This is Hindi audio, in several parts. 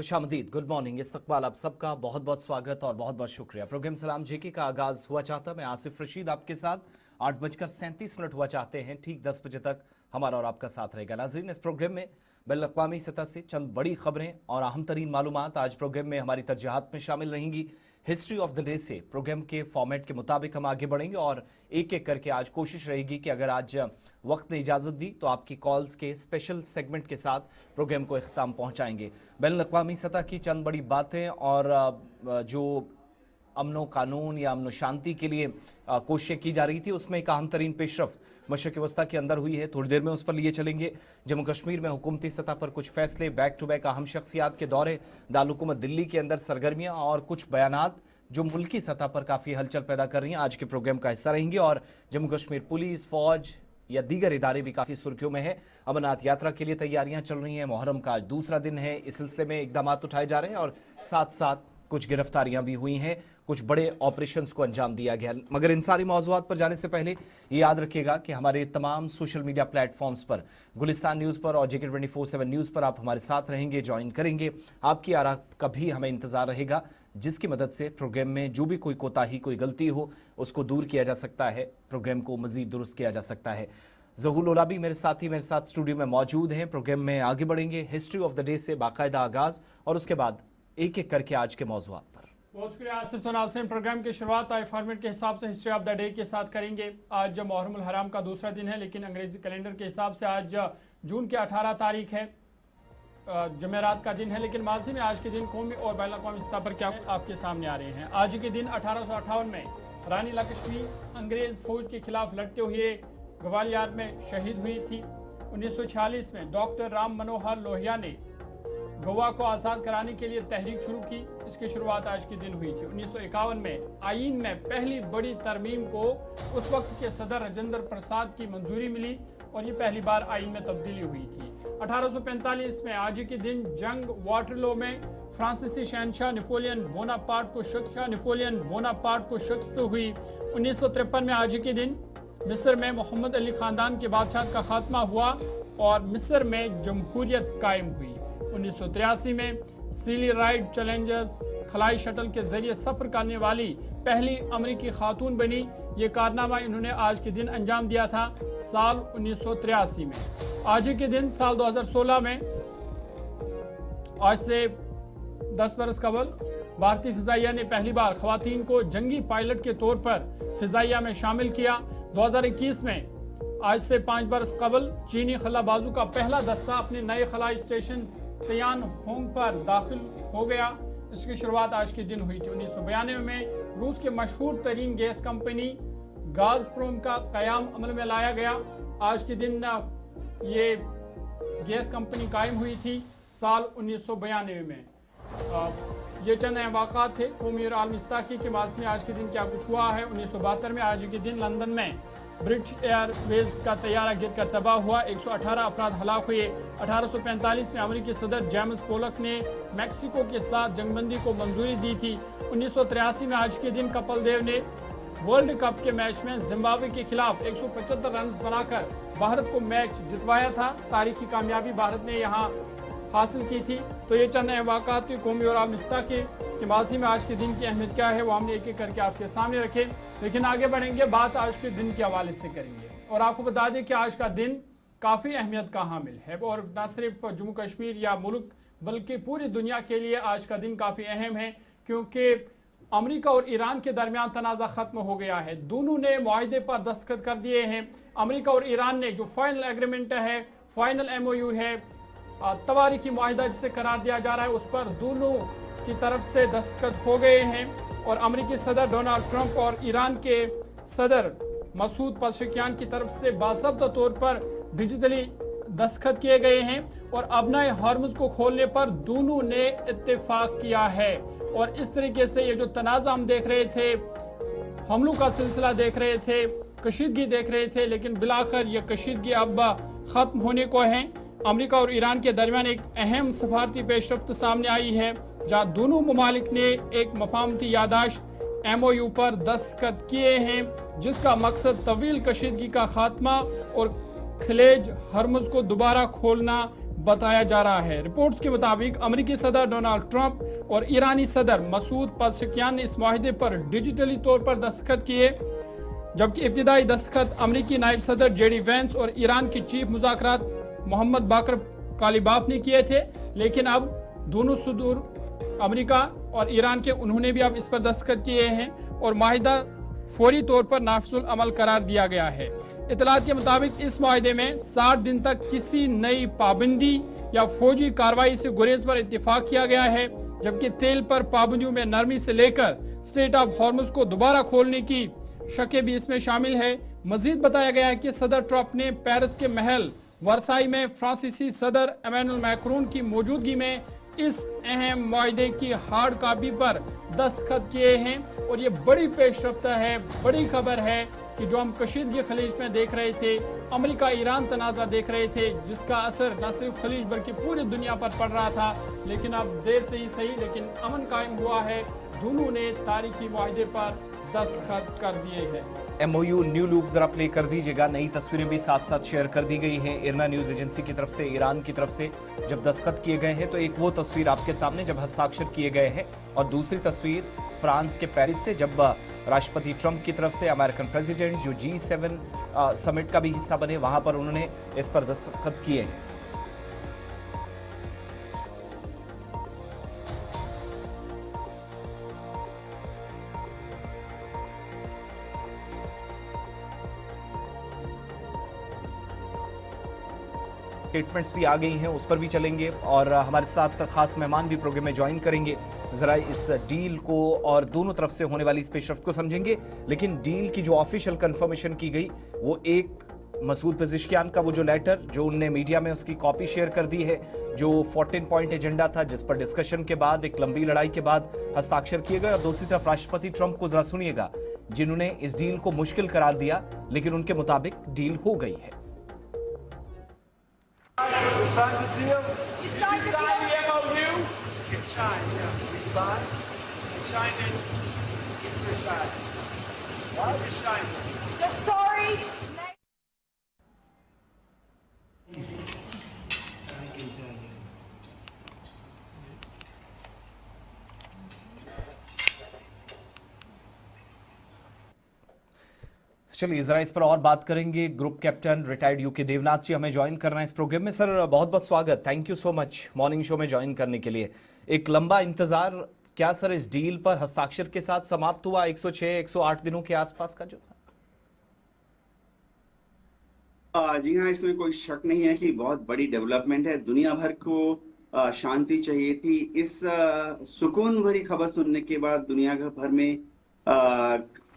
खुशामदीद, गुड मॉर्निंग, इस्तकबाल आप सबका, बहुत बहुत स्वागत और बहुत बहुत शुक्रिया। प्रोग्राम सलाम जेके का आगाज हुआ चाहता, मैं आसिफ रशीद आपके साथ 8:37 हुआ चाहते हैं, ठीक 10 बजे तक हमारा और आपका साथ रहेगा। नाजरीन, इस प्रोग्राम में बैनुल-अक़वामी सतह से चंद बड़ी खबरें और अहम तरीन मालूमात आज प्रोग्राम में हमारी तरजीहात में शामिल रहेंगी। हिस्ट्री ऑफ द डे से प्रोग्राम के फॉर्मेट के मुताबिक हम आगे बढ़ेंगे और एक एक करके आज कोशिश रहेगी कि अगर आज वक्त ने इजाज़त दी तो आपकी कॉल्स के स्पेशल सेगमेंट के साथ प्रोग्राम को इख्तिताम पहुंचाएंगे। बैनुल-अक़वामी सतह की चंद बड़ी बातें और जो अमनो कानून या अमनो शांति के लिए कोशिशें की जा रही थी, उसमें एक अहम तरीन पेशरफ मशरक़ वस्ता के अंदर हुई है। थोड़ी देर में उस पर लिए चलेंगे। जम्मू कश्मीर में हुकूमती सतह पर कुछ फैसले, बैक टू बैक अहम शख्सियात के दौरे, दारुल-हुकूमत दिल्ली के अंदर सरगर्मियां और कुछ बयानात जो मुल्की सतह पर काफ़ी हलचल पैदा कर रही हैं, आज के प्रोग्राम का हिस्सा रहेंगे। और जम्मू कश्मीर पुलिस, फौज या दीगर इदारे भी काफ़ी सुर्खियों में है। अमरनाथ यात्रा के लिए तैयारियां चल रही हैं, मुहर्रम का आज दूसरा दिन है, इस सिलसिले में इकदाम उठाए जा रहे हैं और साथ साथ कुछ गिरफ्तारियां भी हुई हैं, कुछ बड़े ऑपरेशंस को अंजाम दिया गया। मगर इन सारी मौज़ूआत पर जाने से पहले ये याद रखिएगा कि हमारे तमाम सोशल मीडिया प्लेटफॉर्म्स पर, गुलिस्तान न्यूज़ पर और JK 24/7 न्यूज़ पर आप हमारे साथ रहेंगे, ज्वाइन करेंगे। आपकी आरा का भी हमें इंतज़ार रहेगा, जिसकी मदद से प्रोग्राम में जो भी कोई कोताही, कोई गलती हो, उसको दूर किया जा सकता है, प्रोग्राम को मज़ीद दुरुस्त किया जा सकता है। ज़हूर लोलाबी मेरे साथ स्टूडियो में मौजूद हैं। प्रोग्राम में आगे बढ़ेंगे, हिस्ट्री ऑफ द डे से बाकायदा आगाज़ और उसके बाद एक एक करके आज के मौज़ूआत पर। बहुत शुक्रिया आसिफ। तो नाज़रीन, प्रोग्राम की शुरुआत आए फॉर्मेट के हिसाब से हिस्ट्री ऑफ द डे के साथ करेंगे। आज मुहर्रम हराम का दूसरा दिन है, लेकिन अंग्रेजी कैलेंडर के हिसाब से आज जून की 18 तारीख है, जमेरात का दिन है। लेकिन माजी में आज के दिन कौमी और बैनुल-अक़वामी सतह पर क्या आपके सामने आ रहे हैं। आज के दिन 1858 में रानी लक्ष्मी अंग्रेज फौज के खिलाफ लड़ते हुए ग्वालियर में शहीद हुई थी। 1946 में डॉक्टर राम मनोहर लोहिया ने गोवा को आज़ाद कराने के लिए तहरीक शुरू की, इसकी शुरुआत आज के दिन हुई थी। 1951 में आईन में पहली बड़ी तरमीम को उस वक्त के सदर राजेंद्र प्रसाद की मंजूरी मिली और ये पहली बार आईन में तब्दीली हुई थी। 1845 में आज के दिन जंग वाटरलो में फ्रांसीसी शहंशाह नेपोलियन बोनापार्ट को शिकस्त हुई। 1953 में आज के दिन मिस्र में मोहम्मद अली खानदान के बादशाह का खात्मा हुआ और मिस्र में जमहूरियत कायम हुई। 1983 में सीली राइड चैलेंजर्स खलाई शटल के जरिए सफर करने वाली पहली अमेरिकी खातून बनी। ये कारनामा इन्होंने आज के दिन अंजाम दिया था साल 1983 में। आज के दिन साल 2016 में, आज से 10 बरस कबल, भारतीय फिजाइया ने पहली बार खवातीन को जंगी पायलट के तौर पर फिजाइया में शामिल किया। 2021 में, आज से 5 बरस कबल, चीनी खलाबाजों का पहला दस्ता अपने नए खलाई स्टेशन तियान होंग पर दाखिल हो गया, इसकी शुरुआत आज के दिन हुई थी। 1992 में रूस के मशहूर तरीन गैस कंपनी गाज़प्रोम का क़याम अमल में लाया गया। आज के दिन ये गैस कंपनी कायम हुई थी साल 1992 में। ये चंद अहम वाक़ात थे कौमी और आलमी सतह के माज़ में आज के दिन क्या कुछ हुआ है। 1972 में आज के दिन लंदन में ब्रिटिश एयरवेज का तैयारा गिरकर तबाह हुआ, 118 अफराद हलाक हुए। 1845 में अमेरिकी सदर जेम्स पोलक ने मैक्सिको के साथ जंगबंदी को मंजूरी दी थी। 1983 में आज के दिन कपिल देव ने वर्ल्ड कप के मैच में जिम्बाब्वे के खिलाफ 175 रन बनाकर भारत को मैच जितवाया था। तारीखी कामयाबी भारत ने यहाँ हासिल की थी। तो ये चंद अहम वाक़ात थे कौमी और आलमी सतह के माजी में आज के दिन की अहमियत क्या है वो हमने एक एक करके आपके सामने रखे। लेकिन आगे बढ़ेंगे, बात आज के दिन के हवाले से करेंगे और आपको बता दें कि आज का दिन काफ़ी अहमियत का हामिल है और न सिर्फ जम्मू कश्मीर या मुल्क बल्कि पूरी दुनिया के लिए आज का दिन काफ़ी अहम है, क्योंकि अमेरिका और ईरान के दरमियान तनाज़ा ख़त्म हो गया है। दोनों ने मुआहदे पर दस्तखत कर दिए हैं। अमेरिका और ईरान ने जो फाइनल एग्रीमेंट है, फाइनल MOU है, तवारीखी मुआहदा जिसे करार दिया जा रहा है, उस पर दोनों की तरफ से दस्तखत हो गए हैं और अमेरिकी सदर डोनाल्ड ट्रंप और ईरान के सदर मसूद पज़ेश्कियान की तरफ से बाज़ाब्ता तौर पर डिजिटली दस्तखत किए गए हैं और अबनाए हॉर्मुज़ को खोलने पर दोनों ने इत्तेफाक किया है। और इस तरीके से ये जो तनाज़ा हम देख रहे थे, हमलों का सिलसिला देख रहे थे, कशीदगी देख रहे थे, लेकिन बिलाखिर ये कशीदगी अब ख़त्म होने को है। अमेरिका और ईरान के दरमियान एक अहम सफारती पेशरफ्त सामने आई है, जहाँ दोनों ममालिक ने एक मफाहमती यादाश्त MOU पर दस्तखत किए हैं, जिसका मकसद तवील कशीदगी का खात्मा और खलेज हरमुज़ को दोबारा खोलना बताया जा रहा है। रिपोर्ट्स के मुताबिक अमेरिकी सदर डोनाल्ड ट्रंप और ईरानी सदर मसूद पज़ेश्कियान ने इस माहिदे पर डिजिटली तौर पर दस्तखत किए, जबकि इब्तिदाई दस्तखत अमेरिकी नायब सदर जेडी वेंस और ईरान के चीफ मुज़ाकरात मोहम्मद बाकर कालिबाफ ने किए थे। लेकिन अब दोनों सदर अमेरिका और ईरान के उन्होंने भी अब इस पर दस्तखत किए हैं और माहिदा फौरी तौर पर नाफिजुल अमल करार दिया गया है। इतलात के मुताबिक इस माहिदे में 60 दिन तक किसी नई पाबंदी या फौजी कार्रवाई से गुरेज पर इत्तेफाक किया गया है, जबकि तेल पर पाबंदियों में नरमी से लेकर स्ट्रेट ऑफ हॉर्मुज को दोबारा खोलने की शकें भी इसमें शामिल है। मजीद बताया गया है कि सदर ट्रंप ने पेरिस के महल वर्साई में फ्रांसीसी सदर इमैनुअल मैक्रोन की मौजूदगी में इस अहम माहिदे की हार्ड कॉपी पर दस्तखत किए हैं और ये बड़ी पेशरफ्त है, बड़ी खबर है कि जो हम कशीदगी खलीज में देख रहे थे, अमेरिका ईरान तनाज़ा देख रहे थे, जिसका असर न सिर्फ खलीज बल्कि पूरी दुनिया पर पड़ रहा था, लेकिन अब देर से ही सही लेकिन अमन कायम हुआ है। दोनों ने तारीखी माहिदे पर दस्तखत कर दिए हैं। MOU न्यू लूप जरा प्ले कर दीजिएगा। नई तस्वीरें भी साथ साथ शेयर कर दी गई हैं इरना न्यूज एजेंसी की तरफ से, ईरान की तरफ से जब दस्तखत किए गए हैं। तो एक वो तस्वीर आपके सामने जब हस्ताक्षर किए गए हैं और दूसरी तस्वीर फ्रांस के पेरिस से जब राष्ट्रपति ट्रंप की तरफ से अमेरिकन प्रेसिडेंट जो G7 समिट का भी हिस्सा बने, वहां पर उन्होंने इस पर दस्तखत किए हैं। स्टेटमेंट्स भी आ गई हैं, उस पर भी चलेंगे और हमारे साथ खास मेहमान भी प्रोग्राम में ज्वाइन करेंगे। जरा इस डील को और दोनों तरफ से होने वाली इस पेशरफ्त को समझेंगे। लेकिन डील की जो ऑफिशियल कंफर्मेशन की गई वो एक मसूद पेज़ेश्कियान का वो जो लेटर जो उनने मीडिया में उसकी कॉपी शेयर कर दी है, जो 14 पॉइंट एजेंडा था जिस पर डिस्कशन के बाद एक लंबी लड़ाई के बाद हस्ताक्षर किए गए। और दूसरी तरफ राष्ट्रपति ट्रंप को जरा सुनिएगा, जिन्होंने इस डील को मुश्किल करार दिया लेकिन उनके मुताबिक डील हो गई है। You signed the deal? You signed the MOU? It's signed, yeah. You signed? You signed it. You signed. Why did you sign it? The stories. Easy. I can tell you. चलिए जरा इस पर और बात करेंगे। Group captain retired UK Devnath ji हमें ज्वाइन कर रहे हैं इस प्रोग्राम में। सर बहुत बहुत स्वागत, thank you so much morning show में ज्वाइन करने के लिए। एक लंबा इंतजार क्या सर इस डील पर हस्ताक्षर के साथ समाप्त हुआ 106-108 दिनों के आसपास का जो था? जी हाँ, इसमें कोई शक नहीं है कि बहुत बड़ी डेवलपमेंट है। दुनिया भर को शांति चाहिए थी। इस सुकून भरी खबर सुनने के बाद दुनिया भर में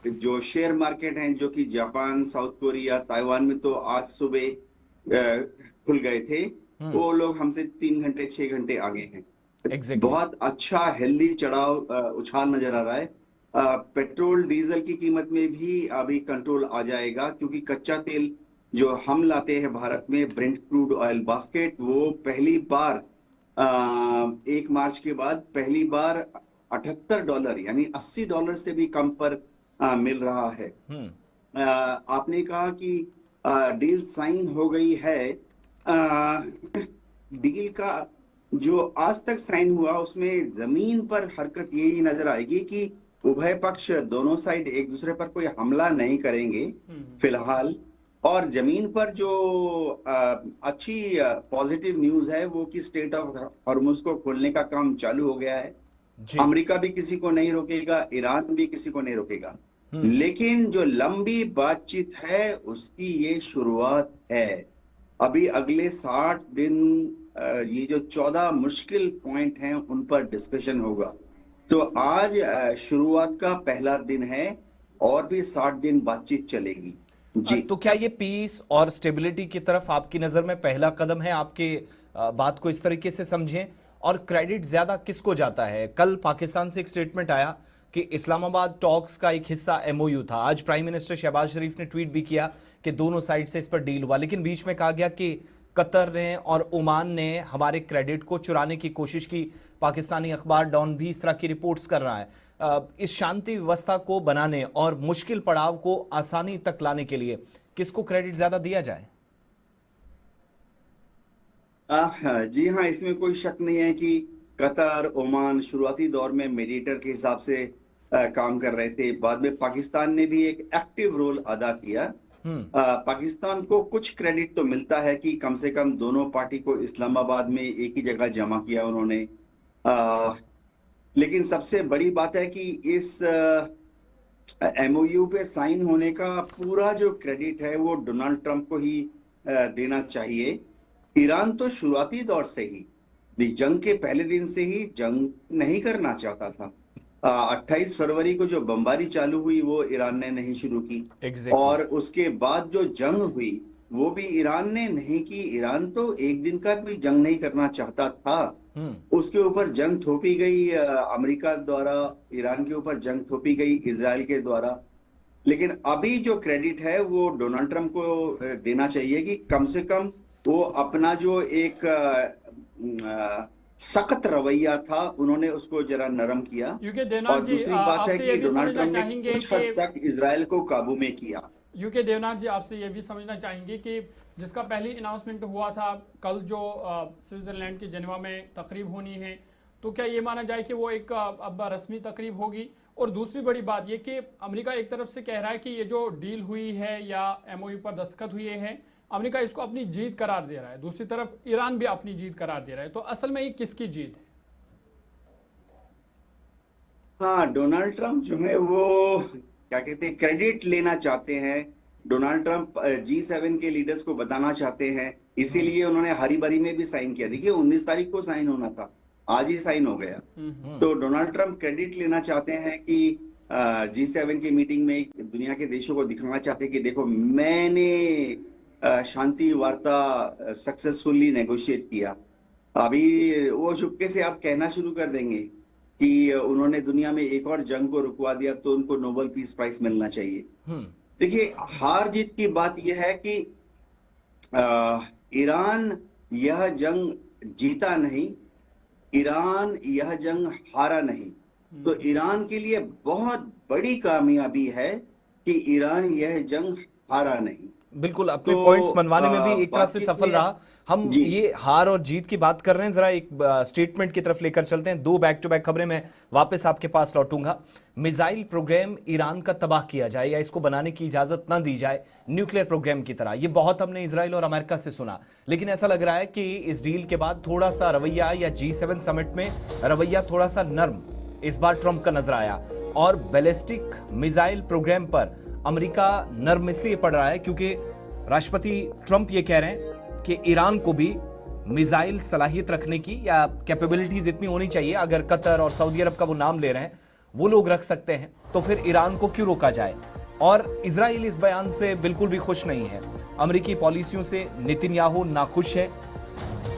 जो शेयर मार्केट हैं, जो कि जापान, साउथ कोरिया, ताइवान में तो आज सुबह खुल गए थे, वो लोग हमसे 3 घंटे 6 घंटे आगे हैं। Exactly. बहुत अच्छा हेल्दी चढ़ाव उछाल नजर आ रहा है। पेट्रोल डीजल की कीमत में भी अभी कंट्रोल आ जाएगा, क्योंकि कच्चा तेल जो हम लाते हैं भारत में, ब्रेंट क्रूड ऑयल बास्केट, वो पहली बार 1 मार्च के बाद पहली बार $78 यानी $80 से भी कम पर मिल रहा है। आपने कहा कि डील साइन हो गई है। डील का जो आज तक साइन हुआ उसमें जमीन पर हरकत यही नजर आएगी कि उभय पक्ष दोनों साइड एक दूसरे पर कोई हमला नहीं करेंगे फिलहाल। और जमीन पर जो अच्छी पॉजिटिव न्यूज है वो कि स्ट्रेट ऑफ हॉर्मुज को खोलने का काम चालू हो गया है। अमेरिका भी किसी को नहीं रोकेगा, ईरान भी किसी को नहीं रोकेगा। लेकिन जो लंबी बातचीत है उसकी ये शुरुआत है। अभी अगले 60 दिन ये जो 14 मुश्किल पॉइंट हैं उन पर डिस्कशन होगा। तो आज शुरुआत का पहला दिन है और भी 60 दिन बातचीत चलेगी जी। तो क्या ये पीस और स्टेबिलिटी की तरफ आपकी नजर में पहला कदम है? आपके बात को इस तरीके से समझें। और क्रेडिट ज्यादा किसको जाता है? कल पाकिस्तान से एक स्टेटमेंट आया कि इस्लामाबाद टॉक्स का एक हिस्सा MOU था। आज प्राइम मिनिस्टर शहबाज शरीफ ने ट्वीट भी किया कि दोनों साइड से इस पर डील हुआ, लेकिन बीच में कहा गया कि कतर ने और ओमान ने हमारे क्रेडिट को चुराने की कोशिश की। पाकिस्तानी अखबार डॉन भी इस तरह की रिपोर्ट्स कर रहा है। इस शांति व्यवस्था को बनाने और मुश्किल पड़ाव को आसानी तक लाने के लिए किसको क्रेडिट ज्यादा दिया जाए? जी हाँ, इसमें कोई शक नहीं है कि कतर, ओमान शुरुआती दौर में मीडिएटर के हिसाब से काम कर रहे थे। बाद में पाकिस्तान ने भी एक एक्टिव रोल अदा किया। पाकिस्तान को कुछ क्रेडिट तो मिलता है कि कम से कम दोनों पार्टी को इस्लामाबाद में एक ही जगह जमा किया उन्होंने। लेकिन सबसे बड़ी बात है कि इस एमओयू पे साइन होने का पूरा जो क्रेडिट है वो डोनाल्ड ट्रंप को ही देना चाहिए। ईरान तो शुरुआती दौर से ही, जंग के पहले दिन से ही जंग नहीं करना चाहता था। 28 फरवरी को जो बमबारी चालू हुई वो ईरान ने नहीं शुरू की। और उसके बाद जो जंग हुई वो भी ईरान ने नहीं की। ईरान तो एक दिन का भी जंग नहीं करना चाहता था। उसके ऊपर जंग थोपी गई अमेरिका द्वारा, ईरान के ऊपर जंग थोपी गई इजराइल के द्वारा। लेकिन अभी जो क्रेडिट है वो डोनाल्ड ट्रंप को देना चाहिए कि कम से कम वो अपना जो एक सख्त रवैया था उन्होंने उसको जरा नरम किया। और दूसरी बात है कि डोनाल्ड ट्रंप ने कुछ हद तक इजराइल को काबू में किया। यूके देवनाथ जी, आपसे ये भी समझना चाहेंगे कि जिसका पहली अनाउंसमेंट हुआ था कल जो स्विट्जरलैंड की जेनेवा में तकरीब होनी है, तो क्या ये माना जाए कि वो एक अब रस्मी तकरीब होगी? और दूसरी बड़ी बात ये कि अमेरिका एक तरफ से कह रहा है कि ये जो डील हुई है या एमओयू पर दस्तखत हुए हैं, अमेरिका इसको अपनी जीत करार दे रहा है, दूसरी तरफ ईरान भी अपनी जीत करार दे रहा है। तो असल में ये किसकी जीत है? हाँ, डोनाल्ड ट्रंप जो है वो क्या कहते हैं, क्रेडिट लेना चाहते हैं। डोनाल्ड ट्रंप G7 के लीडर्स को बताना चाहते हैं, इसीलिए उन्होंने हरी भरी में भी साइन किया। देखिए 19 तारीख को साइन होना था, आज ही साइन हो गया। तो डोनाल्ड ट्रंप क्रेडिट लेना चाहते हैं कि G7 की मीटिंग में दुनिया के देशों को दिखाना चाहते हैं कि देखो मैंने शांति वार्ता सक्सेसफुली नेगोशिएट किया। अभी वो चुपके से आप कहना शुरू कर देंगे कि उन्होंने दुनिया में एक और जंग को रुकवा दिया तो उनको नोबेल पीस प्राइज मिलना चाहिए। देखिए हार जीत की बात यह है कि ईरान यह जंग जीता नहीं, ईरान यह जंग हारा नहीं। तो ईरान के लिए बहुत बड़ी कामयाबी है कि ईरान यह जंग हारा नहीं। बिल्कुल, अपने पॉइंट्स मनवाने में भी एक तरह से सफल रहा। हम ये हार और जीत की बात कर रहे हैं, जरा एक स्टेटमेंट की तरफ लेकर चलते हैं। दो बैक टू बैक खबरें मैं वापस आपके पास लौटूंगा। मिसाइल प्रोग्राम ईरान का तबाह किया जाए या इसको बनाने की इजाजत ना दी जाए न्यूक्लियर प्रोग्राम की तरह, ये बहुत हमने इजराइल और अमेरिका से सुना। लेकिन ऐसा लग रहा है कि इस डील के बाद थोड़ा सा रवैया या G7 समिट में रवैया थोड़ा सा नर्म इस बार ट्रंप का नजर आया। और बैलिस्टिक मिसाइल प्रोग्राम पर अमेरिका नर्म इसलिए पड़ रहा है क्योंकि राष्ट्रपति ट्रंप ये कह रहे हैं कि ईरान को भी मिसाइल सलाहियत रखने की या कैपेबिलिटीज इतनी होनी चाहिए। अगर कतर और सऊदी अरब का वो नाम ले रहे हैं, वो लोग रख सकते हैं, तो फिर ईरान को क्यों रोका जाए। और इजराइल इस बयान से बिल्कुल भी खुश नहीं है। अमेरिकी पॉलिसियों से नेतन्याहू नाखुश है,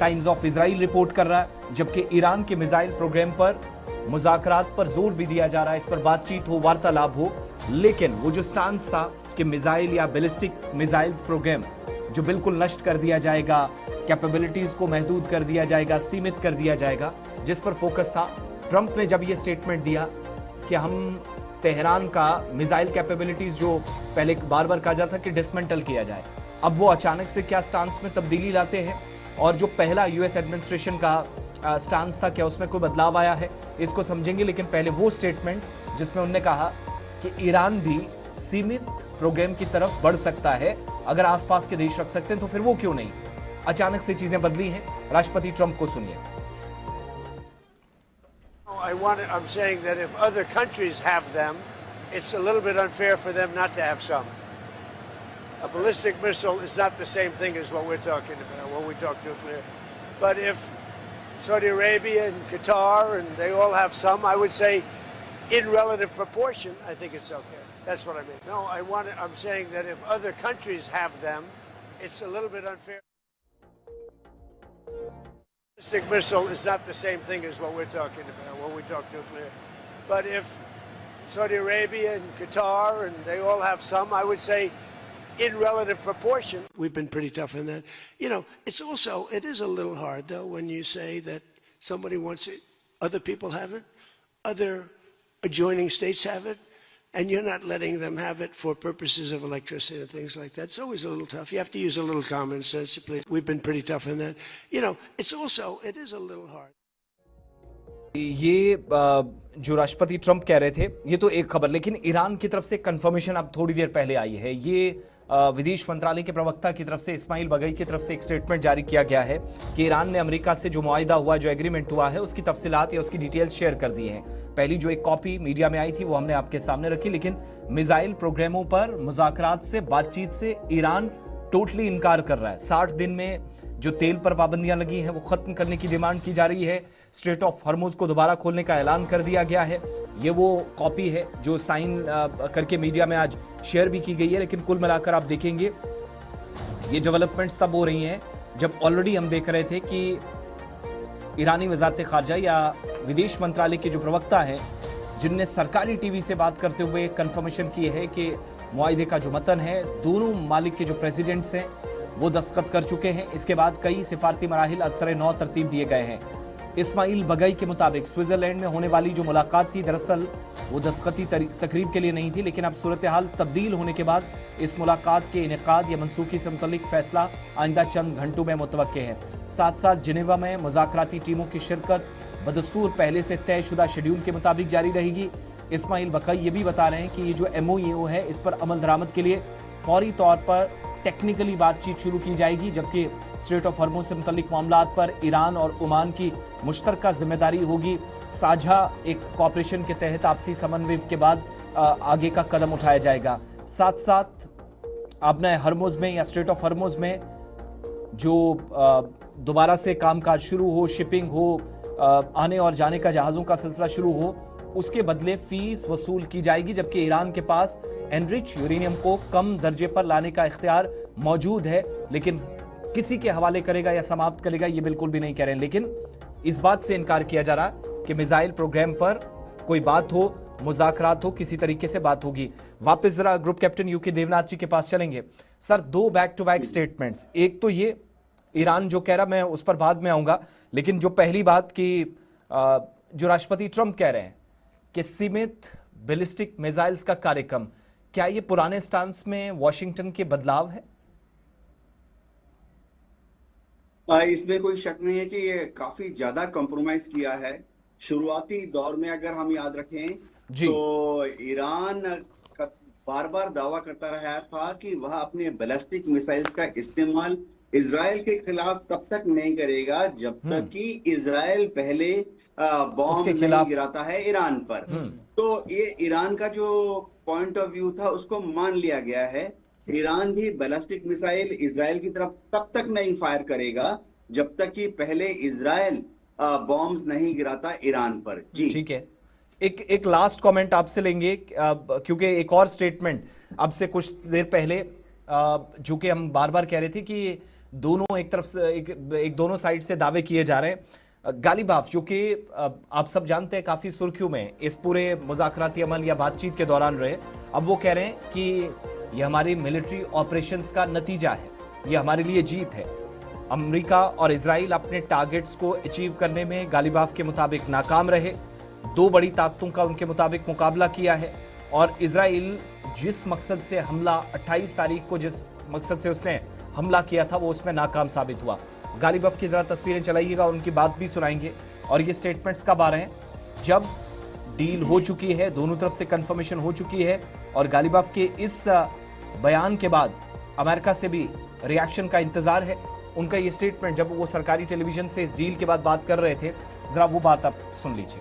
टाइम्स ऑफ इजराइल रिपोर्ट कर रहा है। जबकि ईरान के मिसाइल प्रोग्राम पर मुज़ाकरात पर जोर भी दिया जा रहा है, इस पर बातचीत हो, वार्तालाप हो। लेकिन वो जो स्टांस था कि मिसाइल या बैलिस्टिक मिसाइल्स प्रोग्राम जो बिल्कुल नष्ट कर दिया जाएगा, कैपेबिलिटीज को महदूद कर दिया जाएगा, सीमित कर दिया जाएगा, जिस पर फोकस था, ट्रंप ने जब ये स्टेटमेंट दिया कि हम तेहरान का मिसाइल कैपेबिलिटीज जो पहले बार बार कहा जाता कि डिसमेंटल किया जाए, अब वो अचानक से क्या स्टांस में तब्दीली लाते हैं। और जो पहला यूएस एडमिनिस्ट्रेशन का स्टांस था, क्या उसमें कोई बदलाव आया है, इसको समझेंगे। लेकिन पहले वो स्टेटमेंट जिसमें उन्होंने कहा कि ईरान भी सीमित प्रोग्राम की तरफ बढ़ सकता है, अगर आसपास के देश रख सकते हैं तो फिर वो क्यों नहीं। अचानक से चीजें बदली हैं, राष्ट्रपति ट्रंप को सुनिए। I'm saying that if other countries have them, it's a little bit unfair for them not to have some. A ballistic missile is not the same thing as what we're talking about when we talk nuclear. But if Saudi Arabia and Qatar and they all have some, I would say in relative proportion, I think it's okay. That's what I mean. No, I'm saying that if other countries have them, it's a little bit unfair. Ballistic missile is not the same thing as what we're talking about when we talk nuclear. But if Saudi Arabia and Qatar and they all have some, I would say in relative proportion. We've been pretty tough in that. You know, it is a little hard though when you say that somebody wants it, other people have it, other adjoining states have it, and you're not letting them have it for purposes of electricity and things like that. It's always a little tough. You have to use a little common sense, please. We've been pretty tough in that. You know, it is a little hard. ये जो राष्ट्रपति ट्रंप कह रहे थे, ये तो एक खबर, लेकिन ईरान की तरफ से कंफर्मेशन अब थोड़ी देर पहले आई है। ये विदेश मंत्रालय के प्रवक्ता की तरफ से, इस्माइल बगई की तरफ से एक स्टेटमेंट जारी किया गया है कि ईरान ने अमेरिका से जो मुआहिदा हुआ, जो एग्रीमेंट हुआ है, उसकी तफसीलात या उसकी डिटेल्स शेयर कर दी हैं। पहली जो एक कॉपी मीडिया में आई थी वो हमने आपके सामने रखी, लेकिन मिसाइल प्रोग्रामों पर मुज़ाकरात से, बातचीत से ईरान टोटली इनकार कर रहा है। 60 दिन में जो तेल पर पाबंदियां लगी हैं वो खत्म करने की डिमांड की जा रही है। स्ट्रेट ऑफ हॉर्मुज को दोबारा खोलने का ऐलान कर दिया गया है। ये वो कॉपी है जो साइन करके मीडिया में आज शेयर भी की गई है। लेकिन कुल मिलाकर आप देखेंगे ये डेवलपमेंट्स तब हो रही हैं जब ऑलरेडी हम देख रहे थे कि ईरानी वजारत खारजा या विदेश मंत्रालय के जो प्रवक्ता हैं, जिनने सरकारी टीवी से बात करते हुए कंफर्मेशन की है कि मुआहिदे का जो मतन है, दोनों मालिक के जो प्रेसिडेंट्स हैं वो दस्तखत कर चुके हैं। इसके बाद कई सिफारती मराहिल असर नौ तरतीब दिए गए हैं। इस्माइल बगई के मुताबिक स्विट्जरलैंड में होने वाली जो मुलाकात थी, दरअसल वो दस्तखती तकरीब के लिए नहीं थी, लेकिन अब सूरत हाल तब्दील होने के बाद इस मुलाकात के इनेकाद या मनसूखी से मुतल्लिक फैसला आइंदा चंद घंटों में मुतवक्के है। साथ साथ जिनेवा में मुज़ाकराती टीमों की शिरकत बदस्तूर पहले से तयशुदा शेड्यूल के मुताबिक जारी रहेगी। इस्माइल बगई ये भी बता रहे हैं कि ये जो MOU है, इस पर अमल दरामद के लिए फौरी तौर पर टेक्निकली बातचीत शुरू की जाएगी, जबकि स्ट्रेट ऑफ हॉर्मुज से मुतल्लिक मामलात पर ईरान और ओमान की मुश्तरका जिम्मेदारी होगी। साझा एक कॉपरेशन के तहत आपसी समन्वय के बाद आगे का कदम उठाया जाएगा। साथ साथ आपने हॉर्मुज में या स्ट्रेट ऑफ हॉर्मुज में जो दोबारा से कामकाज शुरू हो, शिपिंग हो, आने और जाने का जहाज़ों का सिलसिला शुरू हो, उसके बदले फीस वसूल की जाएगी, जबकि ईरान के पास एनरिच यूरेनियम को कम दर्जे पर लाने का इख्तियार मौजूद है, लेकिन किसी के हवाले करेगा या समाप्त करेगा ये बिल्कुल भी नहीं कह रहे हैं। लेकिन इस बात से इनकार किया जा रहा कि मिसाइल प्रोग्राम पर कोई बात हो, मुज़ाकरात हो, किसी तरीके से बात होगी। वापस जरा ग्रुप कैप्टन यूके देवनाथ जी के पास चलेंगे। सर, दो बैक टू बैक स्टेटमेंट्स, एक तो ये ईरान जो कह रहा, मैं उस पर बाद में आऊंगा, लेकिन जो पहली बात कि जो राष्ट्रपति ट्रंप कह रहे हैं कि सीमित बैलिस्टिक मिसाइल्स का कार्यक्रम, क्या ये पुराने स्टांस में वॉशिंगटन के बदलाव है? इसमें कोई शक नहीं है कि ये काफी ज्यादा कॉम्प्रोमाइज किया है। शुरुआती दौर में अगर हम याद रखें तो ईरान बार बार दावा करता रहा था कि वह अपने बैलिस्टिक मिसाइल्स का इस्तेमाल इजराइल के खिलाफ तब तक नहीं करेगा जब तक कि इजराइल पहले बॉम्ब नहीं गिराता है ईरान पर। तो ये ईरान का जो पॉइंट ऑफ व्यू था उसको मान लिया गया है। ईरान भी बैलिस्टिक मिसाइल इजराइल की तरफ तब तक नहीं फायर करेगा जब तक कि पहले इजराइल बॉम्ब्स नहीं गिराता ईरान पर। जी ठीक है, एक लास्ट कमेंट आपसे लेंगे, क्योंकि एक और स्टेटमेंट अब से कुछ देर पहले जो कि हम बार बार कह रहे थे कि दोनों एक तरफ से एक दोनों साइड से दावे किए जा रहे हैं। गालिबाफ जो कि आप सब जानते हैं काफी सुर्खियों में इस पूरे मुज़ाकराती अमल या बातचीत के दौरान रहे, अब वो कह रहे हैं कि ये हमारी मिलिट्री ऑपरेशंस का नतीजा है, ये हमारे लिए जीत है। अमेरिका और इजराइल अपने टारगेट्स को अचीव करने में गालिबाफ के मुताबिक नाकाम रहे। दो बड़ी ताकतों का उनके मुताबिक मुकाबला किया है और इजराइल जिस मकसद से हमला 28 तारीख को जिस मकसद से उसने हमला किया था वो उसमें नाकाम साबित हुआ। गालिबाफ की जरा तस्वीरें चलाइएगा और उनकी बात भी सुनाएंगे। और ये स्टेटमेंट्स कब आ रहे हैं? जब डील हो चुकी है, दोनों तरफ से कंफर्मेशन हो चुकी है और गालिबाफ के इस बयान के बाद अमेरिका से भी रिएक्शन का इंतजार है। उनका ये स्टेटमेंट जब वो सरकारी टेलीविजन से इस डील के बाद बात कर रहे थे, जरा वो बात आप सुन लीजिए।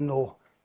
9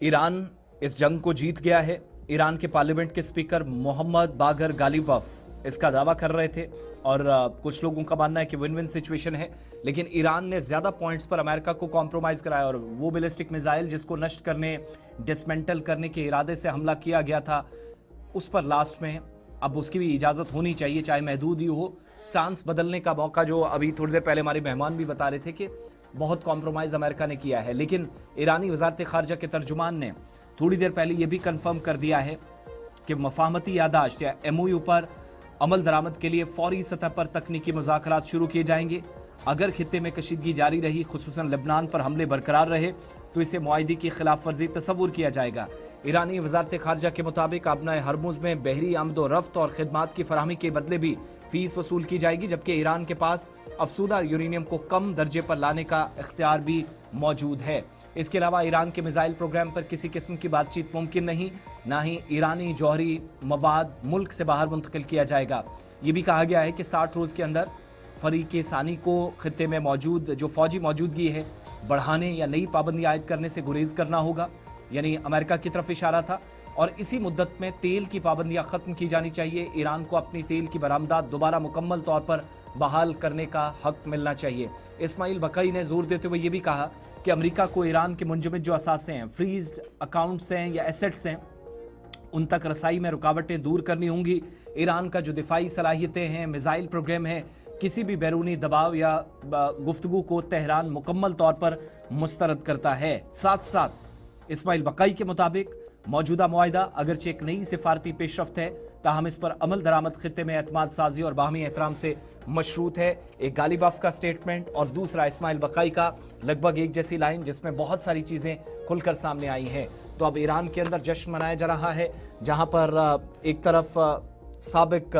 ईरान इस जंग को जीत गया है। ईरान के पार्लियामेंट के स्पीकर मोहम्मद बागर गालिबफ इसका दावा कर रहे थे और कुछ लोगों का मानना है कि विन विन सिचुएशन है, लेकिन ईरान ने ज्यादा पॉइंट्स पर अमेरिका को कॉम्प्रोमाइज कराया और वो बैलिस्टिक मिसाइल जिसको नष्ट करने, डिसमेंटल करने के इरादे से हमला किया गया था, उस पर लास्ट में अब उसकी भी इजाजत होनी चाहिए, चाहे महदूद ही हो। स्टांस बदलने का मौका जो अभी थोड़ी देर पहले हमारे मेहमान भी बता रहे थे कि बहुत कॉम्प्रोमाइज अमेरिका ने किया है, लेकिन ईरानी वजारत खारजा के तर्जुमान ने थोड़ी देर पहले ये भी कंफर्म कर दिया है कि मफाहमती यादाश्त या MOU पर अमल दरामद के लिए फौरी सतह पर तकनीकी मुज़ाकरात शुरू किए जाएंगे। अगर खित्ते में कशीदगी जारी रही, खुसूसन लेबनान पर हमले बरकरार रहे, तो इसे मुआहदे की खिलाफ वर्जी तस्वुर किया जाएगा। ईरानी वजारत खारजा के मुताबिक आबनाए हरमुज में बहरी आमदो रफ्त और खिदमात की फराहमी के बदले भी फीस वसूल की जाएगी, जबकि ईरान के पास अफसूदा यूरेनियम को कम दर्जे पर लाने का इख्तियार भी मौजूद है। इसके अलावा ईरान के मिसाइल प्रोग्राम पर किसी किस्म की बातचीत मुमकिन नहीं, ना ही ईरानी जौहरी मवाद मुल्क से बाहर मुंतकिल किया जाएगा। ये भी कहा गया है कि 60 रोज़ के अंदर फरीक सानी को खित्ते में मौजूद जो फौजी मौजूदगी है बढ़ाने या नई पाबंदी आयद करने से गुरेज करना होगा, यानी अमेरिका की तरफ इशारा था। और इसी मुद्दत में तेल की पाबंदियां खत्म की जानी चाहिए। ईरान को अपनी तेल की बरामदात दोबारा मुकम्मल तौर पर बहाल करने का हक मिलना चाहिए। इस्माइल बकई ने जोर देते हुए ये भी कहा कि अमेरिका को ईरान के मुंजमद जो असासे हैं, फ्रीज्ड अकाउंट्स हैं या एसेट्स हैं, उन तक रसाई में रुकावटें दूर करनी होंगी। ईरान का जो दिफाई सलाहियतें हैं, मिसाइल प्रोग्राम है, किसी भी बैरूनी दबाव या गुफ्तगू को तेहरान मुकम्मल तौर पर मुस्तरद करता है। साथ साथ इस्माइल बकई के मुताबिक मौजूदा मुआहिदा अगरचे एक नई सिफारती पेशरफ्त है, ताहम इस पर अमल दरामद खित्ते में एतमाद साजी और बाहमी एहतराम से मशरूत है। एक गालिबाफ का स्टेटमेंट और दूसरा इस्माइल बकई का लगभग एक जैसी लाइन, जिसमें बहुत सारी चीज़ें खुलकर सामने आई हैं। तो अब ईरान के अंदर जश्न मनाया जा रहा है, जहां पर एक तरफ साबिक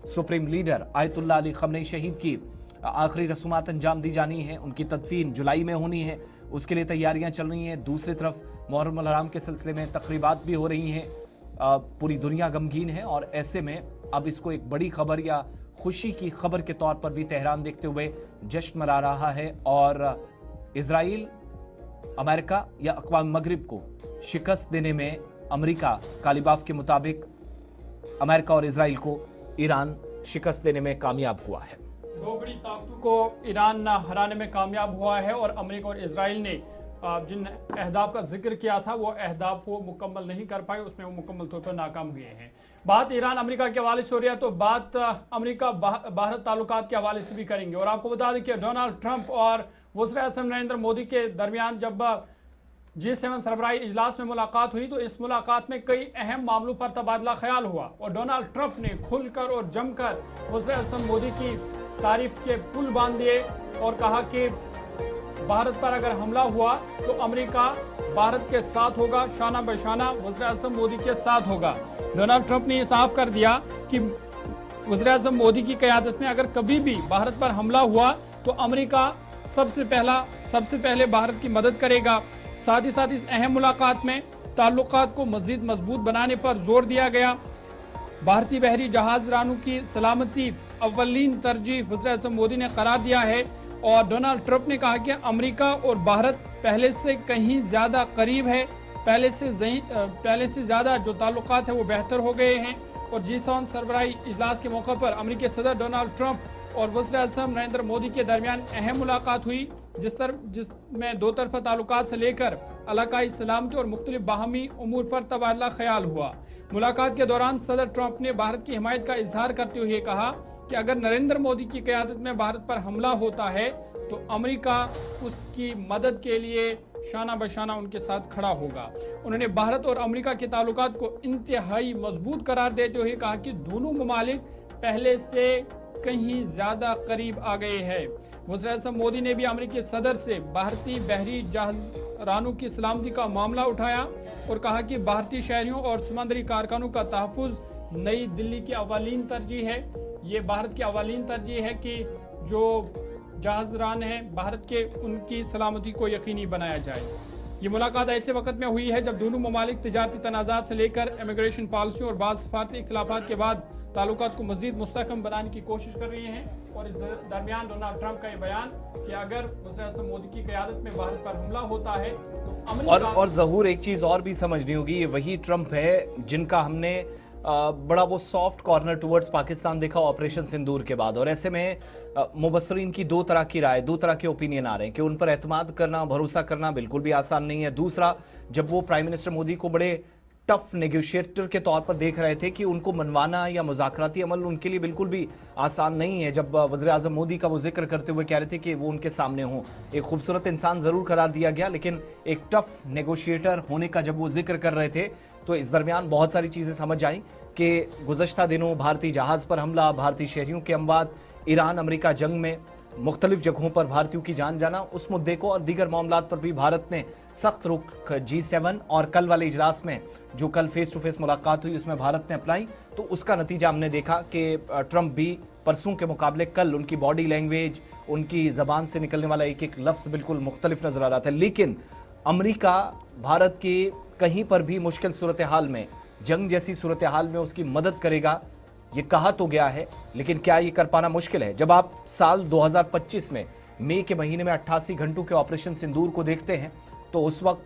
supreme leader Ayatollah Ali Khamenei शहीद की आखिरी रसूमात अंजाम दी जानी है, उनकी तदफीन जुलाई में होनी है, उसके लिए तैयारियां चल रही हैं। दूसरी तरफ मुहर्रम अल हराम के सिलसिले में तकरीबात भी हो रही हैं। पूरी दुनिया गमगीन है और ऐसे में अब इसको एक बड़ी खबर या खुशी की खबर के तौर पर भी तेहरान देखते हुए जश्न मना रहा है। और इजराइल अमेरिका या अक़वाम मगरिब को शिकस्त देने में अमेरिका गालिबाफ के मुताबिक अमेरिका और इजराइल को ईरान शिकस्त देने में कामयाब हुआ है। दो बड़ी ताकतों को ईरान हराने में कामयाब हुआ है और अमेरिका और इजराइल ने जिन अहदाफ का जिक्र किया था वो अहदाफ वो मुकम्मल नहीं कर पाए, उसमें वो मुकम्मल तौर पर नाकाम हुए हैं। बात ईरान अमेरिका के हवाले से हो रही है, तो बात अमेरिका भारत ताल्लुकात के हवाले से भी करेंगे। और आपको बता दें कि डोनाल्ड ट्रंप और वज़ीर-ए-आज़म नरेंद्र मोदी के दरमियान जब G7 सरबराही इजलास में मुलाकात हुई, तो इस मुलाकात में कई अहम मामलों पर तबादला ख्याल हुआ और डोनाल्ड ट्रंप ने खुलकर और जमकर वज़ीर-ए-आज़म मोदी की तारीफ के पुल बांध दिए और कहा कि भारत पर अगर हमला हुआ तो अमेरिका भारत के साथ होगा, शाना बशाना वज़ीर-ए-आज़म मोदी के साथ होगा। डोनाल्ड ट्रंप ने साफ कर दिया कि वज़ीर-ए-आज़म मोदी की क़यादत में अगर कभी भी भारत पर हमला हुआ तो अमेरिका सबसे पहले भारत की मदद करेगा। साथ ही साथ इस अहम मुलाकात में ताल्लुकात को मज़ीद मजबूत बनाने पर जोर दिया गया। भारतीय बहरी जहाज रानों की सलामती अव्वलीन तरजीह वज़ीर-ए-आज़म मोदी ने करार दिया है और डोनाल्ड ट्रंप ने कहा कि अमेरिका और भारत पहले से कहीं ज़्यादा करीब है, पहले से ज़्यादा जो ताल्लुकात है वो बेहतर हो गए हैं। और G7 सरबराही इजलास के मौके पर अमेरिकी सदर डोनाल्ड ट्रंप और वज़ीर-ए-आज़म नरेंद्र मोदी के दरमियान अहम मुलाकात हुई, जिसमें दो तरफा ताल्लुकात से लेकर इलाकाई सलामती और मुख्तलिफ बाहमी उमूर पर तबादला ख्याल हुआ। मुलाकात के दौरान सदर ट्रंप ने भारत की हिमायत का इजहार करते हुए कहा कि अगर नरेंद्र मोदी की क़यादत में भारत पर हमला होता है तो अमेरिका उसकी मदद के लिए शाना बशाना उनके साथ खड़ा होगा। उन्होंने भारत और अमेरिका के ताल्लुकात को इंतहाई मजबूत करार देते हुए कहा कि दोनों ममालिक पहले से कहीं ज़्यादा करीब आ गए हैं। वज़ीर-ए-आज़म मोदी ने भी अमेरिकी सदर से भारतीय बहरी जहाज़रानों की सलामती का मामला उठाया और कहा कि भारतीय शहरियों और समुद्री कारखानों का तहफ़्फ़ुज़ नई दिल्ली की अव्वलीन तरजीह है। ये भारत की अव्वलीन तरजीह है कि जो जहाज़रान हैं भारत के, उनकी सलामती को यकीनी बनाया जाए। ये मुलाकात ऐसे वक्त में हुई है जब दोनों ममालिक तिजारती तनाज़ात से लेकर इमिग्रेशन पॉलिसी और बाद सफारती इख्तिलाफात के बाद ताल्लुकात को मज़ीद मुस्तहकम बनाने की कोशिश कर रही हैं। और इस दरमियान डोनाल्ड ट्रंप का ये बयान कि अगर वज़ीर-ए-आज़म मोदी की क़यादत में भारत पर हमला होता है तो अमरीका और ज़हूर एक चीज़ और भी समझनी होगी, ये वही ट्रंप है जिनका हमने बड़ा वो सॉफ्ट कॉर्नर टुवर्ड्स पाकिस्तान देखा ऑपरेशन सिंदूर के बाद। और ऐसे में मुबस्सरीन की दो तरह की राय, दो तरह के ओपिनियन आ रहे हैं कि उन पर एतमाद करना, भरोसा करना बिल्कुल भी आसान नहीं है। दूसरा, जब वो प्राइम मिनिस्टर मोदी को बड़े टफ नेगोशिएटर के तौर पर देख रहे थे कि उनको मनवाना या मुज़ाकराती अमल उनके लिए बिल्कुल भी आसान नहीं है। जब वज़ीर-ए-आज़म मोदी का वो जिक्र करते हुए कह रहे थे कि वो उनके सामने हों, एक खूबसूरत इंसान ज़रूर करार दिया गया, लेकिन एक टफ नेगोशिएटर होने का जब वो जिक्र कर रहे थे तो इस दरमियान बहुत सारी चीज़ें समझ आई कि गुज़श्ता दिनों भारतीय जहाज़ पर हमला, भारतीय शहरियों के अमवात, ईरान अमेरिका जंग में मुख्तलिफ जगहों पर भारतीयों की जान जाना, उस मुद्दे को और दीगर मामलात पर भी भारत ने सख्त रुख G7 और कल वाले इजलास में जो कल फेस टू फेस मुलाकात हुई उसमें भारत ने अपनाई। तो उसका नतीजा हमने देखा कि ट्रंप भी परसों के मुकाबले कल उनकी बॉडी लैंग्वेज, उनकी ज़बान से निकलने वाला एक एक लफ्ज़ बिल्कुल मुख्तलिफ नज़र आ रहा था। लेकिन अमेरिका भारत की कहीं पर भी मुश्किल सूरत हाल में, जंग जैसी सूरत हाल में उसकी मदद करेगा, ये कहा तो गया है, लेकिन क्या ये कर पाना मुश्किल है? जब आप साल 2025 में मई के महीने में 88 घंटों के ऑपरेशन सिंदूर को देखते हैं तो उस वक्त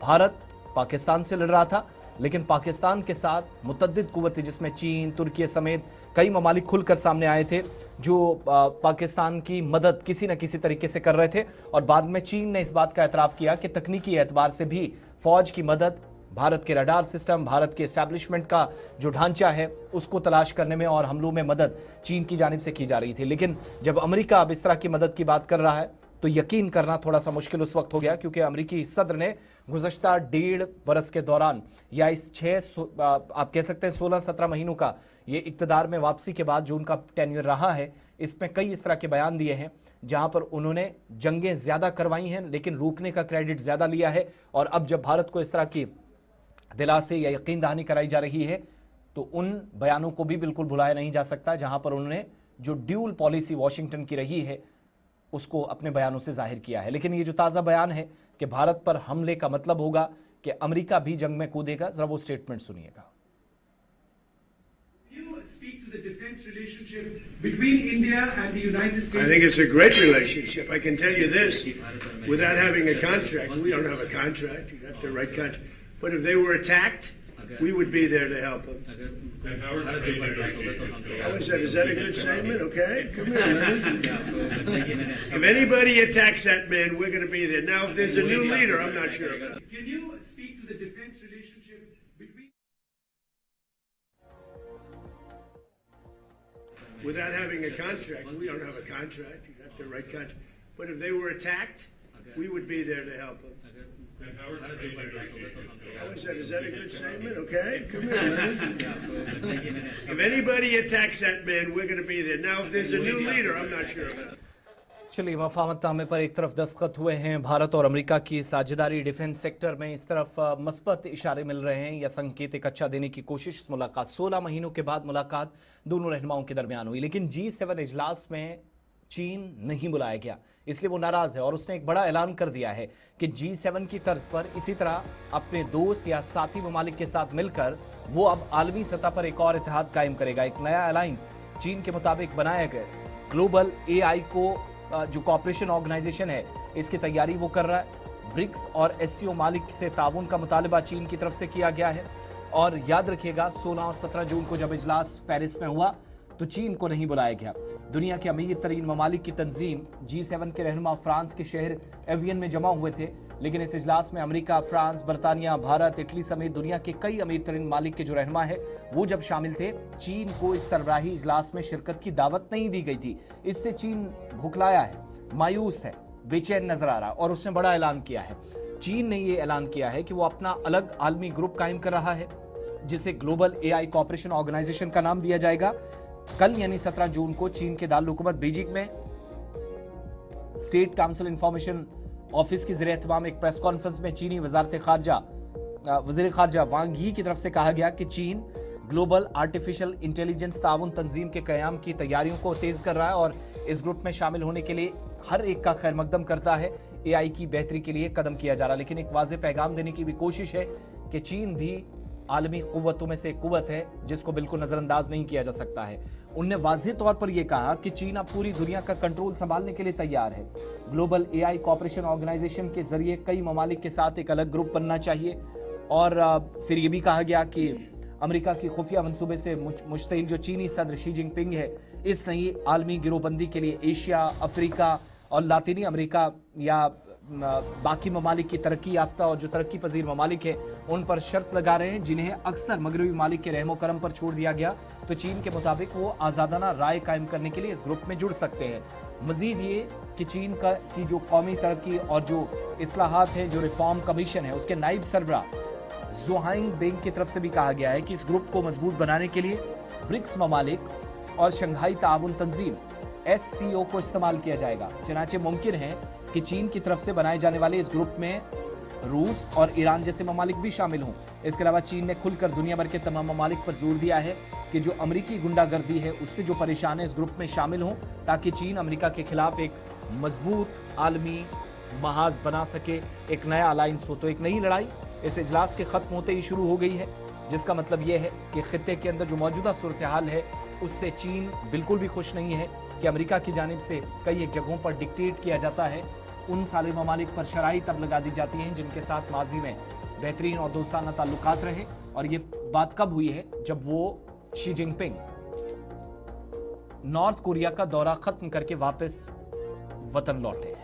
भारत पाकिस्तान से लड़ रहा था, लेकिन पाकिस्तान के साथ मुतअद्दिद कुव्वतें जिसमें चीन, तुर्की समेत कई ममालिक खुलकर सामने आए थे जो पाकिस्तान की मदद किसी न किसी तरीके से कर रहे थे। और बाद में चीन ने इस बात का एतराफ़ किया कि तकनीकी एतबार से भी फौज की मदद, भारत के रडार सिस्टम, भारत के एस्टैब्लिशमेंट का जो ढांचा है उसको तलाश करने में और हमलों में मदद चीन की जानिब से की जा रही थी। लेकिन जब अमेरिका अब इस तरह की मदद की बात कर रहा है तो यकीन करना थोड़ा सा मुश्किल उस वक्त हो गया, क्योंकि अमेरिकी सदर ने गुज़श्ता 1.5 बरस के दौरान या इस आप कह सकते हैं 16-17 महीनों का ये इक़्तिदार में वापसी के बाद जो उनका टेन्योर रहा है, इसमें कई इस तरह के बयान दिए हैं जहां पर उन्होंने जंगें ज़्यादा करवाई हैं लेकिन रोकने का क्रेडिट ज़्यादा लिया है। और अब जब भारत को इस तरह की दिलासे या यकीन दहानी कराई जा रही है तो उन बयानों को भी बिल्कुल भुलाया नहीं जा सकता जहां पर उन्होंने जो ड्यूल पॉलिसी वॉशिंगटन की रही है उसको अपने बयानों से जाहिर किया है। लेकिन ये जो ताज़ा बयान है कि भारत पर हमले का मतलब होगा कि अमेरिका भी जंग में कूदेगा, जरा वो स्टेटमेंट सुनिएगा। Speak to the defense relationship between India and the United States. I think it's a great relationship. I can tell you this, without having a contract, we don't have a contract, you have to write contract, but if they were attacked, we would be there to help them. How is that? Is that a good statement? Okay, come here, man. If anybody attacks that man, we're going to be there. Now, if there's a new leader, I'm not sure about it. Can you speak to the defense relationship between... Without having a contract, we don't have a contract, you have to write contract, but if they were attacked, we would be there to help them. How is that? Is that a good statement? Okay, come here, man. If anybody attacks that man, we're going to be there. Now, if there's a new leader, I'm not sure about it. चलिए, मफाहमतनामे पर एक तरफ दस्तखत हुए हैं, भारत और अमेरिका की साझेदारी डिफेंस सेक्टर में, इस तरफ मस्बत इशारे मिल रहे हैं या संकेत एक अच्छा देने की कोशिश। मुलाकात 16 महीनों के बाद मुलाकात दोनों रहनुमाओं के दरमियान हुई, लेकिन G7 इजलास में चीन नहीं बुलाया गया, इसलिए वो नाराज है और उसने एक बड़ा ऐलान कर दिया है कि G7 की तर्ज पर इसी तरह अपने दोस्त या साथी ममालिक के साथ मिलकर वो अब आलमी सतह पर एक और इत्तेहाद कायम करेगा। एक नया अलायंस चीन के मुताबिक बनाया गया, ग्लोबल AI को जो कॉपरेशन ऑर्गेनाइजेशन है इसकी तैयारी वो कर रहा है। ब्रिक्स और SCO मालिक से ताउन का मुतालबा चीन की तरफ से किया गया है। और याद रखिएगा 16 और 17 जून को जब इजलास पेरिस में हुआ तो चीन को नहीं बुलाया गया। दुनिया के अमीर तरीन ममालिक की तंजीम G7 के रहनुमा फ्रांस के शहर एवियन में जमा हुए थे, लेकिन इस इजलास में अमेरिका, फ्रांस, बरतानिया, भारत, इटली समेत दुनिया के कई अमीर तरीन मालिक के जो रहनुमा है वो जब शामिल थे, चीन को इस सरबराही इजलास में शिरकत की दावत नहीं दी गई थी। इससे चीन भुखलाया है, मायूस है, बेचैन नजर आ रहा और उसने बड़ा ऐलान किया है। चीन ने ये ऐलान किया है कि वो अपना अलग आलमी ग्रुप कायम कर रहा है जिसे ग्लोबल AI कॉपरेशन ऑर्गेनाइजेशन का नाम दिया जाएगा। कल यानी 17 जून को चीन के दारुल हुकूमत बीजिंग में स्टेट काउंसिल इंफॉर्मेशन ऑफिस की ज़रिए-ए-एहतमाम एक प्रेस कॉन्फ्रेंस में चीनी वज़ीर ख़ारजा वांग यी की तरफ से कहा गया कि चीन ग्लोबल आर्टिफिशियल इंटेलिजेंस ताउन तंजीम के क़याम की तैयारियों को तेज़ कर रहा है और इस ग्रुप में शामिल होने के लिए हर एक का खैर मकदम करता है। एआई की बेहतरी के लिए कदम किया जा रहा, लेकिन एक वाज़ेह पैगाम देने की भी कोशिश है कि चीन भी आलमी कुव्वतों में से एक कुव्वत है जिसको बिल्कुल नजरअंदाज नहीं किया जा सकता है। उनने वाज़ेह तौर पर यह कहा कि चीन अब पूरी दुनिया का कंट्रोल संभालने के लिए तैयार है। ग्लोबल एआई कोऑपरेशन ऑर्गेनाइजेशन के जरिए कई ममालिक के साथ एक अलग ग्रुप बनना चाहिए। और फिर यह भी कहा गया कि अमेरिका की खुफिया मंसूबे से मुश्तइल जो चीनी सदर शी जिनपिंग है, इस नई आलमी गिरोहबंदी के लिए एशिया, अफ्रीका और लातीनी अमेरिका या बाकी ममालिक की तरक्की याफ्ता और जो तरक्की पजीर ममालिक है उन पर शर्त लगा रहे हैं, जिन्हें अक्सर मगरबी ममालिक के रहमो करम पर छोड़ दिया गया। तो चीन के मुताबिक वो आज़ादाना राय कायम करने के लिए इस ग्रुप में जुड़ सकते हैं। मजीद ये कि चीन की जो कौमी तरक्की और जो इस्लाहात है, जो रिफॉर्म कमीशन है, उसके नाइब सरबरा ज़ुहाइंग बेंग की तरफ से भी कहा गया है कि इस ग्रुप को मजबूत बनाने के लिए ब्रिक्स ममालिक और शंघाई ताउन तंजीम SCO को इस्तेमाल किया जाएगा। चनाचे मुमकिन है कि चीन की तरफ से बनाए जाने वाले इस ग्रुप में रूस और ईरान जैसे ममालिक भी शामिल हों। इसके अलावा चीन ने खुलकर दुनिया भर के तमाम ममालिक पर जोर दिया है कि जो अमरीकी गुंडागर्दी है उससे जो परेशान है इस ग्रुप में शामिल हों, ताकि चीन अमेरिका के खिलाफ एक मजबूत आलमी महाज बना सके, एक नया अलायंस हो। तो एक नई लड़ाई इस इजलास के खत्म होते ही शुरू हो गई है, जिसका मतलब यह है कि खित्ते के अंदर जो मौजूदा सूरत हाल है उससे चीन बिल्कुल भी खुश नहीं है कि अमेरिका की जानिब से कई एक जगहों पर डिक्टेट किया जाता है। उन सारे ममालिक पर शराई तब लगा दी जाती हैं जिनके साथ माजी में बेहतरीन और दोस्ताना ताल्लुकात रहे। और ये बात कब हुई है? जब वो शी जिनपिंग नॉर्थ कोरिया का दौरा खत्म करके वापस वतन लौटे हैं।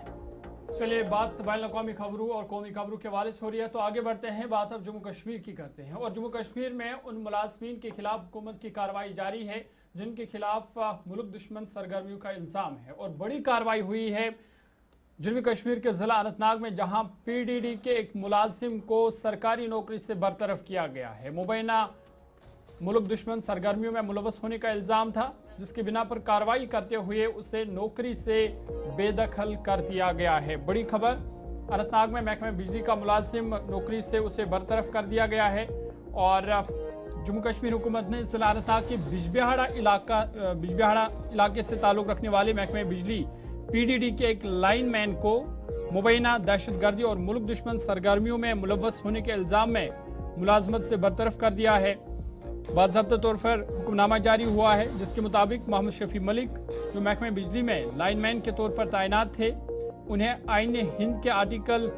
चलिए, बात बैन अवी खबरों और कौमी खबरों के हवाले से हो रही है, तो आगे बढ़ते हैं। बात अब जम्मू कश्मीर की करते हैं। और जम्मू कश्मीर में उन मुलाजमीन के खिलाफ हुकूमत की कार्रवाई जारी है जिनके खिलाफ मुल्क दुश्मन सरगर्मियों का इल्ज़ाम है। और बड़ी कार्रवाई हुई है जम्मू कश्मीर के ज़िला अनंतनाग में, जहां PDD के एक मुलाजिम को सरकारी नौकरी से बरतरफ किया गया है। मुबैना मुल्क दुश्मन सरगर्मियों में मुलव्वस होने का इल्ज़ाम था, जिसकी बिना पर कार्रवाई करते हुए उसे नौकरी से बेदखल कर दिया गया है। बड़ी खबर, अनंतनाग में महकमे बिजली का मुलाजिम नौकरी से उसे बरतरफ कर दिया गया है। और जम्मू कश्मीर हुकूमत ने ज़िला अनंतनाग के बिजबिहाड़ा इलाके से ताल्लुक़ रखने वाले महकमे बिजली PDD के एक लाइनमैन को मुबैना दहशतगर्दी और मुल्क दुश्मन सरगर्मियों में मुलव्वस होने के इल्ज़ाम में मुलाजमत से बरतरफ कर दिया है। बाज़ाब्ता तौर पर हुक्मनामा जारी हुआ है, जिसके मुताबिक मोहम्मद शफी मलिक, जो महकमे बिजली में लाइनमैन के तौर पर तैनात थे, उन्हें आईन हिंद के आर्टिकल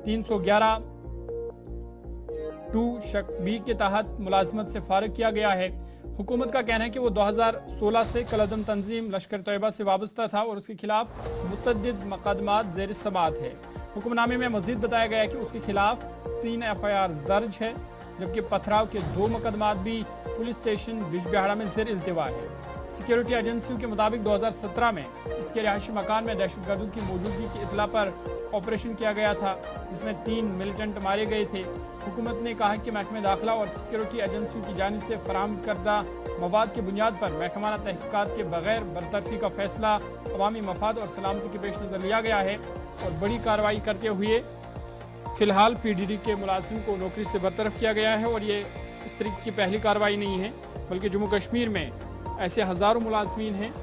311(2)(b) के तहत मुलाजमत से फारिग किया गया है। हुकूमत का कहना है कि वो 2016 से कलअदम तंजीम लश्कर तैयबा से वाबस्ता था और उसके खिलाफ मुतअद्दिद मुकदमात ज़ेर समाअत है। हुक्मनामे में मजीद बताया गया है कि उसके खिलाफ 3 FIR दर्ज है, जबकि पथराव के 2 मुकदमात भी पुलिस स्टेशन बिजबिहाड़ा में ज़ेर इल्तिवा है। सिक्योरिटी एजेंसियों के मुताबिक 2017 में इसके रिहायशी मकान में दहशतगर्दों की मौजूदगी की इतला पर ऑपरेशन किया गया था, जिसमें 3 मिलिटेंट मारे गए थे। हुकूमत ने कहा कि महकमे दाखिला और सिक्योरिटी एजेंसियों की जानिब से फराहम करदा मवाद की बुनियाद पर महकमाना तहकीकात के बगैर बरतरफी का फैसला अवामी मफाद और सलामती के पेश नज़र लिया गया है। और बड़ी कार्रवाई करते हुए फ़िलहाल PDD के मुलाजिम को नौकरी से बरतरफ किया गया है। और ये इस तरीके की पहली कार्रवाई नहीं है, बल्कि जम्मू कश्मीर में ऐसे हज़ारों मुलाजमीन हैं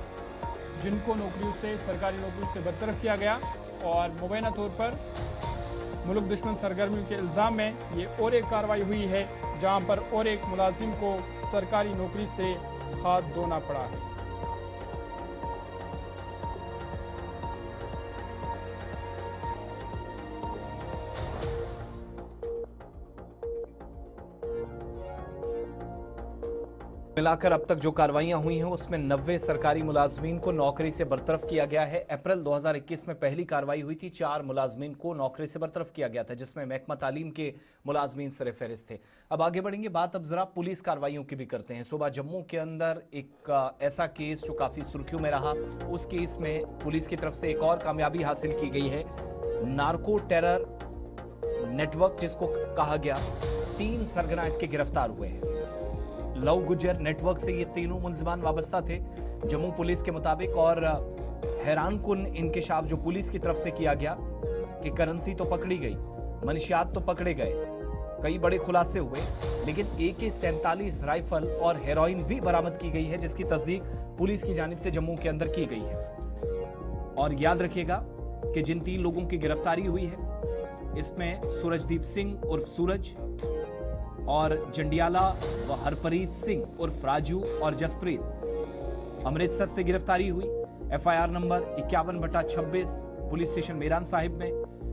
जिनको नौकरियों से, सरकारी नौकरियों से बरतरफ किया गया। और मुबैना तौर पर मुल्क दुश्मन सरगर्मियों के इल्ज़ाम में ये और एक कार्रवाई हुई है, जहाँ पर और एक मुलाजिम को सरकारी नौकरी से हाथ धोना पड़ा है। मिलाकर अब तक जो कार्रवाइयां हुई हैं उसमें 90 सरकारी मुलाजमीन को नौकरी से बरतरफ किया गया है। अप्रैल 2021 में पहली कार्रवाई हुई थी, 4 मुलाजमीन को नौकरी से बरतरफ किया गया था, जिसमें महकमा तालीम के मुलाजमीन सर फहरिस्त थे। अब आगे बढ़ेंगे, बात अब जरा पुलिस कार्रवाइयों की भी करते हैं। सुबह जम्मू के अंदर एक ऐसा केस जो काफी सुर्खियों में रहा, उस केस में पुलिस की तरफ से एक और कामयाबी हासिल की गई है। नार्को टेरर नेटवर्क जिसको कहा गया, 3 सरगना इसके गिरफ्तार हुए हैं। लव गुज्जर नेटवर्क से ये तीनों मुलजिमान वाबस्ता थे जम्मू पुलिस के मुताबिक। और हैरान कुन इंकशाफ जो पुलिस की तरफ से किया गया कि करेंसी तो पकड़ी गई, मनशियात तो पकड़े गए, कई बड़े खुलासे हुए, लेकिन AK-47 राइफल और हेरोइन भी बरामद की गई है, जिसकी तस्दीक पुलिस की जानिब से जम्मू के अंदर की गई है। और याद रखिएगा कि जिन 3 लोगों की गिरफ्तारी हुई है इसमें सूरजदीप सिंह उर्फ सूरज और जंडियाला व हरप्रीत सिंह उर्फ राजू और जसप्रीत अमृतसर से गिरफ्तारी हुई। FIR number 51/26 police station Meran Sahib में,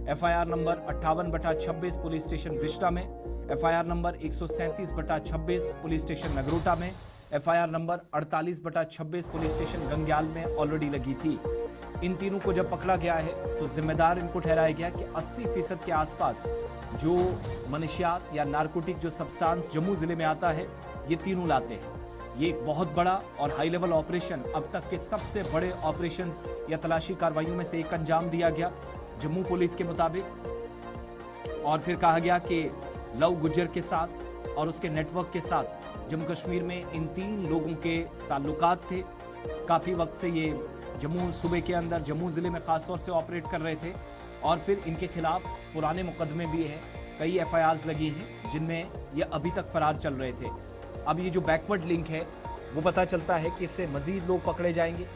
FIR number 58/26 police station Bishta में, FIR number 137/26 police station Nagrota में, FIR number 48/26 police station Gangyal में ऑलरेडी लगी थी। इन तीनों को जब पकड़ा गया है तो जिम्मेदार इनको ठहराया गया कि 80% के आसपास जो मनशियात या नारकोटिक जो सब्सटेंस जम्मू जिले में आता है ये तीनों लाते हैं। ये एक बहुत बड़ा और हाई लेवल ऑपरेशन, अब तक के सबसे बड़े ऑपरेशन या तलाशी कार्रवाइयों में से एक अंजाम दिया गया जम्मू पुलिस के मुताबिक। और फिर कहा गया कि लव गुज्जर के साथ और उसके नेटवर्क के साथ जम्मू कश्मीर में इन 3 लोगों के ताल्लुकात थे। काफ़ी वक्त से ये जम्मू सूबे के अंदर जम्मू ज़िले में ख़ासतौर से ऑपरेट कर रहे थे और फिर इनके खिलाफ पुराने मुकदमे भी हैं, कई एफआईआर्स लगी हैं जिनमें ये अभी तक फरार चल रहे थे। अब ये जो बैकवर्ड लिंक है वो पता चलता है कि इससे मज़ीद लोग पकड़े जाएंगे।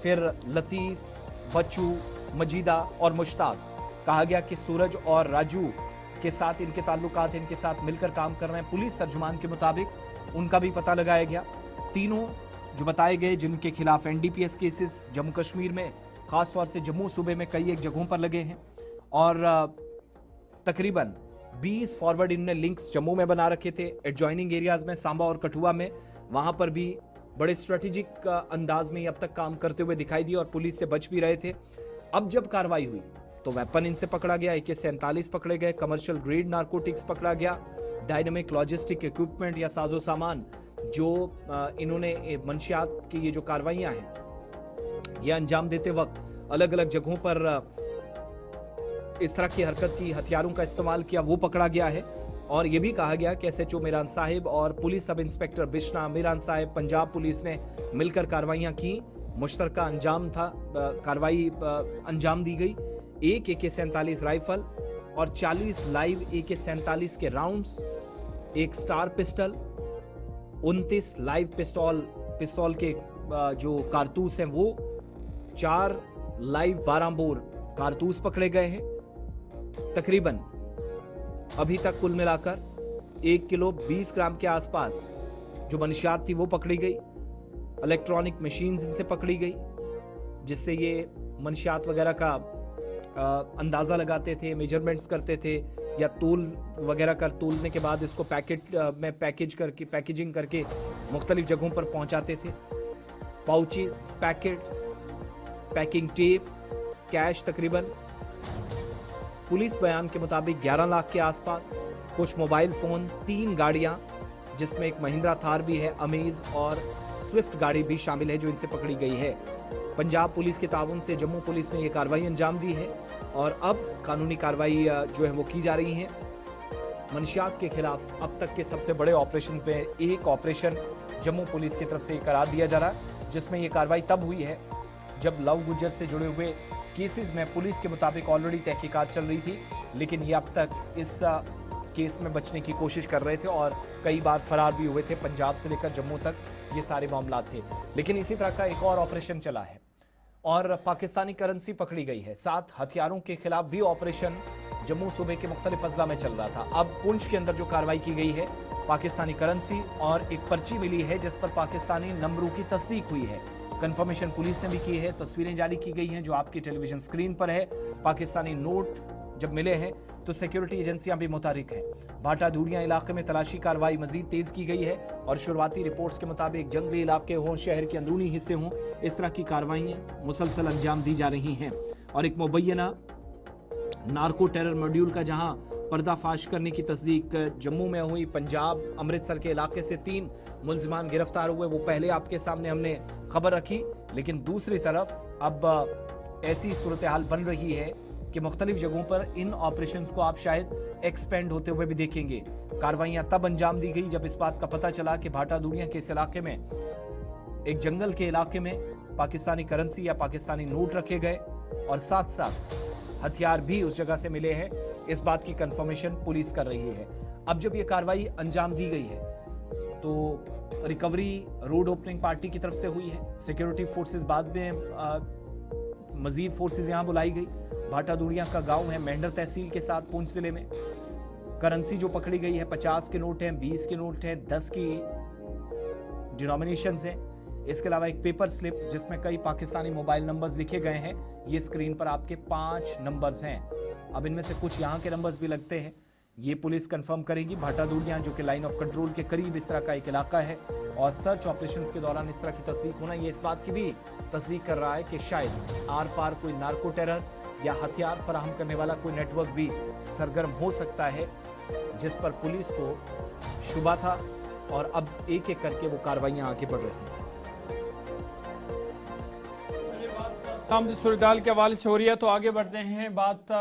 फिर लतीफ़, बच्चू, मजीदा और मुश्ताक, कहा गया कि सूरज और राजू के साथ इनके ताल्लुकात, इनके साथ मिलकर काम कर रहे हैं। पुलिस तर्जुमान के मुताबिक उनका भी पता लगाया गया। तीनों जो बताए गए जिनके खिलाफ एनडीपीएस केसेस जम्मू कश्मीर में खास तौर से जम्मू सूबे में कई एक जगहों पर लगे हैं और तकरीबन 20 फॉरवर्ड इनने लिंक्स जम्मू में बना रखे थे, एडजॉइनिंग एरियाज में सांबा और कठुआ में, वहां पर भी बड़े स्ट्रेटेजिक अंदाज में अब तक काम करते हुए दिखाई दिए और पुलिस से बच भी रहे थे। अब जब कार्रवाई हुई तो वेपन इनसे पकड़ा गया, AK-47 पकड़े गए, कमर्शियल ग्रेड नारकोटिक्स पकड़ा गया, डायनामिक लॉजिस्टिक इक्विपमेंट या साजो सामान जो इन्होंने मंशियात की ये जो कार्रवाइयां हैं ये अंजाम देते वक्त अलग अलग जगहों पर इस तरह की हरकत की, हथियारों का इस्तेमाल किया, वो पकड़ा गया है। और ये भी कहा गया कि SHO मीरान साहिब और police sub inspector Bishna, Miran साहिब, पंजाब पुलिस ने मिलकर कार्रवाइयां की, मुश्तरका अंजाम था, कार्रवाई अंजाम दी गई। एक AK-47 राइफल और 40 लाइव AK-47 के राउंड्स, एक स्टार पिस्टल, 29 लाइव पिस्तौल के जो कारतूस हैं वो, 4 लाइव 12 बोर कारतूस पकड़े गए हैं। तकरीबन अभी तक कुल मिलाकर 1 किलो 20 ग्राम के आसपास जो मंशियात थी वो पकड़ी गई। इलेक्ट्रॉनिक मशीन्स इनसे पकड़ी गई जिससे ये मंशियात वगैरह का अंदाज़ा लगाते थे, मेजरमेंट्स करते थे या तोल वगैरह कर तोलने के बाद इसको पैकेट में पैकेजिंग करके मुख्तलिफ जगहों पर पहुंचाते थे। Pouches, packets, packing tape, cash तकरीबन पुलिस बयान के मुताबिक 11 लाख के आसपास, कुछ मोबाइल फ़ोन, 3 गाड़ियां जिसमें एक महिंद्रा थार भी है, अमेज और स्विफ्ट गाड़ी भी शामिल है जो इनसे पकड़ी गई है। पंजाब पुलिस के ताउन से जम्मू पुलिस ने यह कार्रवाई अंजाम दी है और अब कानूनी कार्रवाई जो है वो की जा रही है। मंशियात के खिलाफ अब तक के सबसे बड़े ऑपरेशन में एक ऑपरेशन जम्मू पुलिस की तरफ से करार दिया जा रहा है जिसमें यह कार्रवाई तब हुई है जब लव गुज्जर से जुड़े हुए केसेस में पुलिस के मुताबिक ऑलरेडी तहकीकात चल रही थी, लेकिन ये अब तक इस केस में बचने की कोशिश कर रहे थे और कई बार फरार भी हुए थे। पंजाब से लेकर जम्मू तक ये सारे मामला थे। लेकिन इसी तरह का एक और ऑपरेशन चला है और पाकिस्तानी करेंसी पकड़ी गई है। 7 हथियारों के खिलाफ भी ऑपरेशन जम्मू सूबे के मुख्तलिफ अजला में चल रहा था। अब पुंछ के अंदर जो कार्रवाई की गई है, पाकिस्तानी करेंसी और एक पर्ची मिली है जिस पर पाकिस्तानी नंबरों की तस्दीक हुई है। कंफर्मेशन पुलिस ने भी की है, तस्वीरें जारी की गई हैं जो आपकी टेलीविजन स्क्रीन पर है। पाकिस्तानी नोट जब मिले हैं तो सिक्योरिटी एजेंसियां भी मुतारिक हैं। भाटा दूरियां इलाके में तलाशी कार्रवाई मजीद तेज की गई है और शुरुआती रिपोर्ट्स के मुताबिक जंगली इलाके हों, शहर के अंदरूनी हिस्से हों, इस तरह की कार्रवाइयां मुसलसल अंजाम दी जा रही हैं। और एक मुबैना नार्को टेरर मॉड्यूल का जहां पर्दाफाश करने की तस्दीक जम्मू में हुई, पंजाब अमृतसर के इलाके से 3 मुल्जिमान गिरफ्तार हुए, वो पहले आपके सामने हमने खबर रखी। लेकिन दूसरी तरफ अब ऐसी सूरत हाल बन रही है कि मुख्तलिफ जगहों पर इन ऑपरेशंस को आप शायद एक्सपेंड होते हुए भी देखेंगे। कार्रवाइयां तब अंजाम दी गई जब इस बात का पता चला कि भाटा दूरियां के इस इलाके में, एक जंगल के इलाके में पाकिस्तानी करेंसी या पाकिस्तानी नोट रखे गए और साथ साथ हथियार भी उस जगह से मिले हैं। इस बात की कंफर्मेशन पुलिस कर रही है। अब जब ये कार्रवाई अंजाम दी गई है तो रिकवरी रोड ओपनिंग पार्टी की तरफ से हुई है। सिक्योरिटी फोर्सेस बाद में मजीद फोर्सेज यहां बुलाई गई। भाटादूड़िया का गांव है मेंढर तहसील के साथ पूंछ जिले में। करेंसी जो पकड़ी गई है 50 के नोट हैं, 20 के नोट हैं, 10 की डिनोमिनेशंस हैं। इसके अलावा एक पेपर स्लिप जिसमें कई पाकिस्तानी मोबाइल नंबर्स लिखे गए हैं। ये स्क्रीन पर आपके 5 नंबर्स हैं। अब इनमें से कुछ यहाँ के नंबर्स भी लगते हैं, ये पुलिस कंफर्म करेगी। भाटादूड़िया जो कि लाइन ऑफ कंट्रोल के करीब इस तरह का एक इलाका है और सर्च ऑपरेशंस के दौरान इस तरह की तस्दीक होना ये इस बात की भी तस्दीक कर रहा है कि शायद आर पार कोई नार्को टेरर या हथियार फराहम करने वाला कोई नेटवर्क भी सरगर्म हो सकता है, जिस पर पुलिस को शुबा था और अब एक एक करके वो कार्रवाइयां आगे बढ़ रही हैं। सूरत के हवाले से हो रही है तो आगे बढ़ते हैं। बात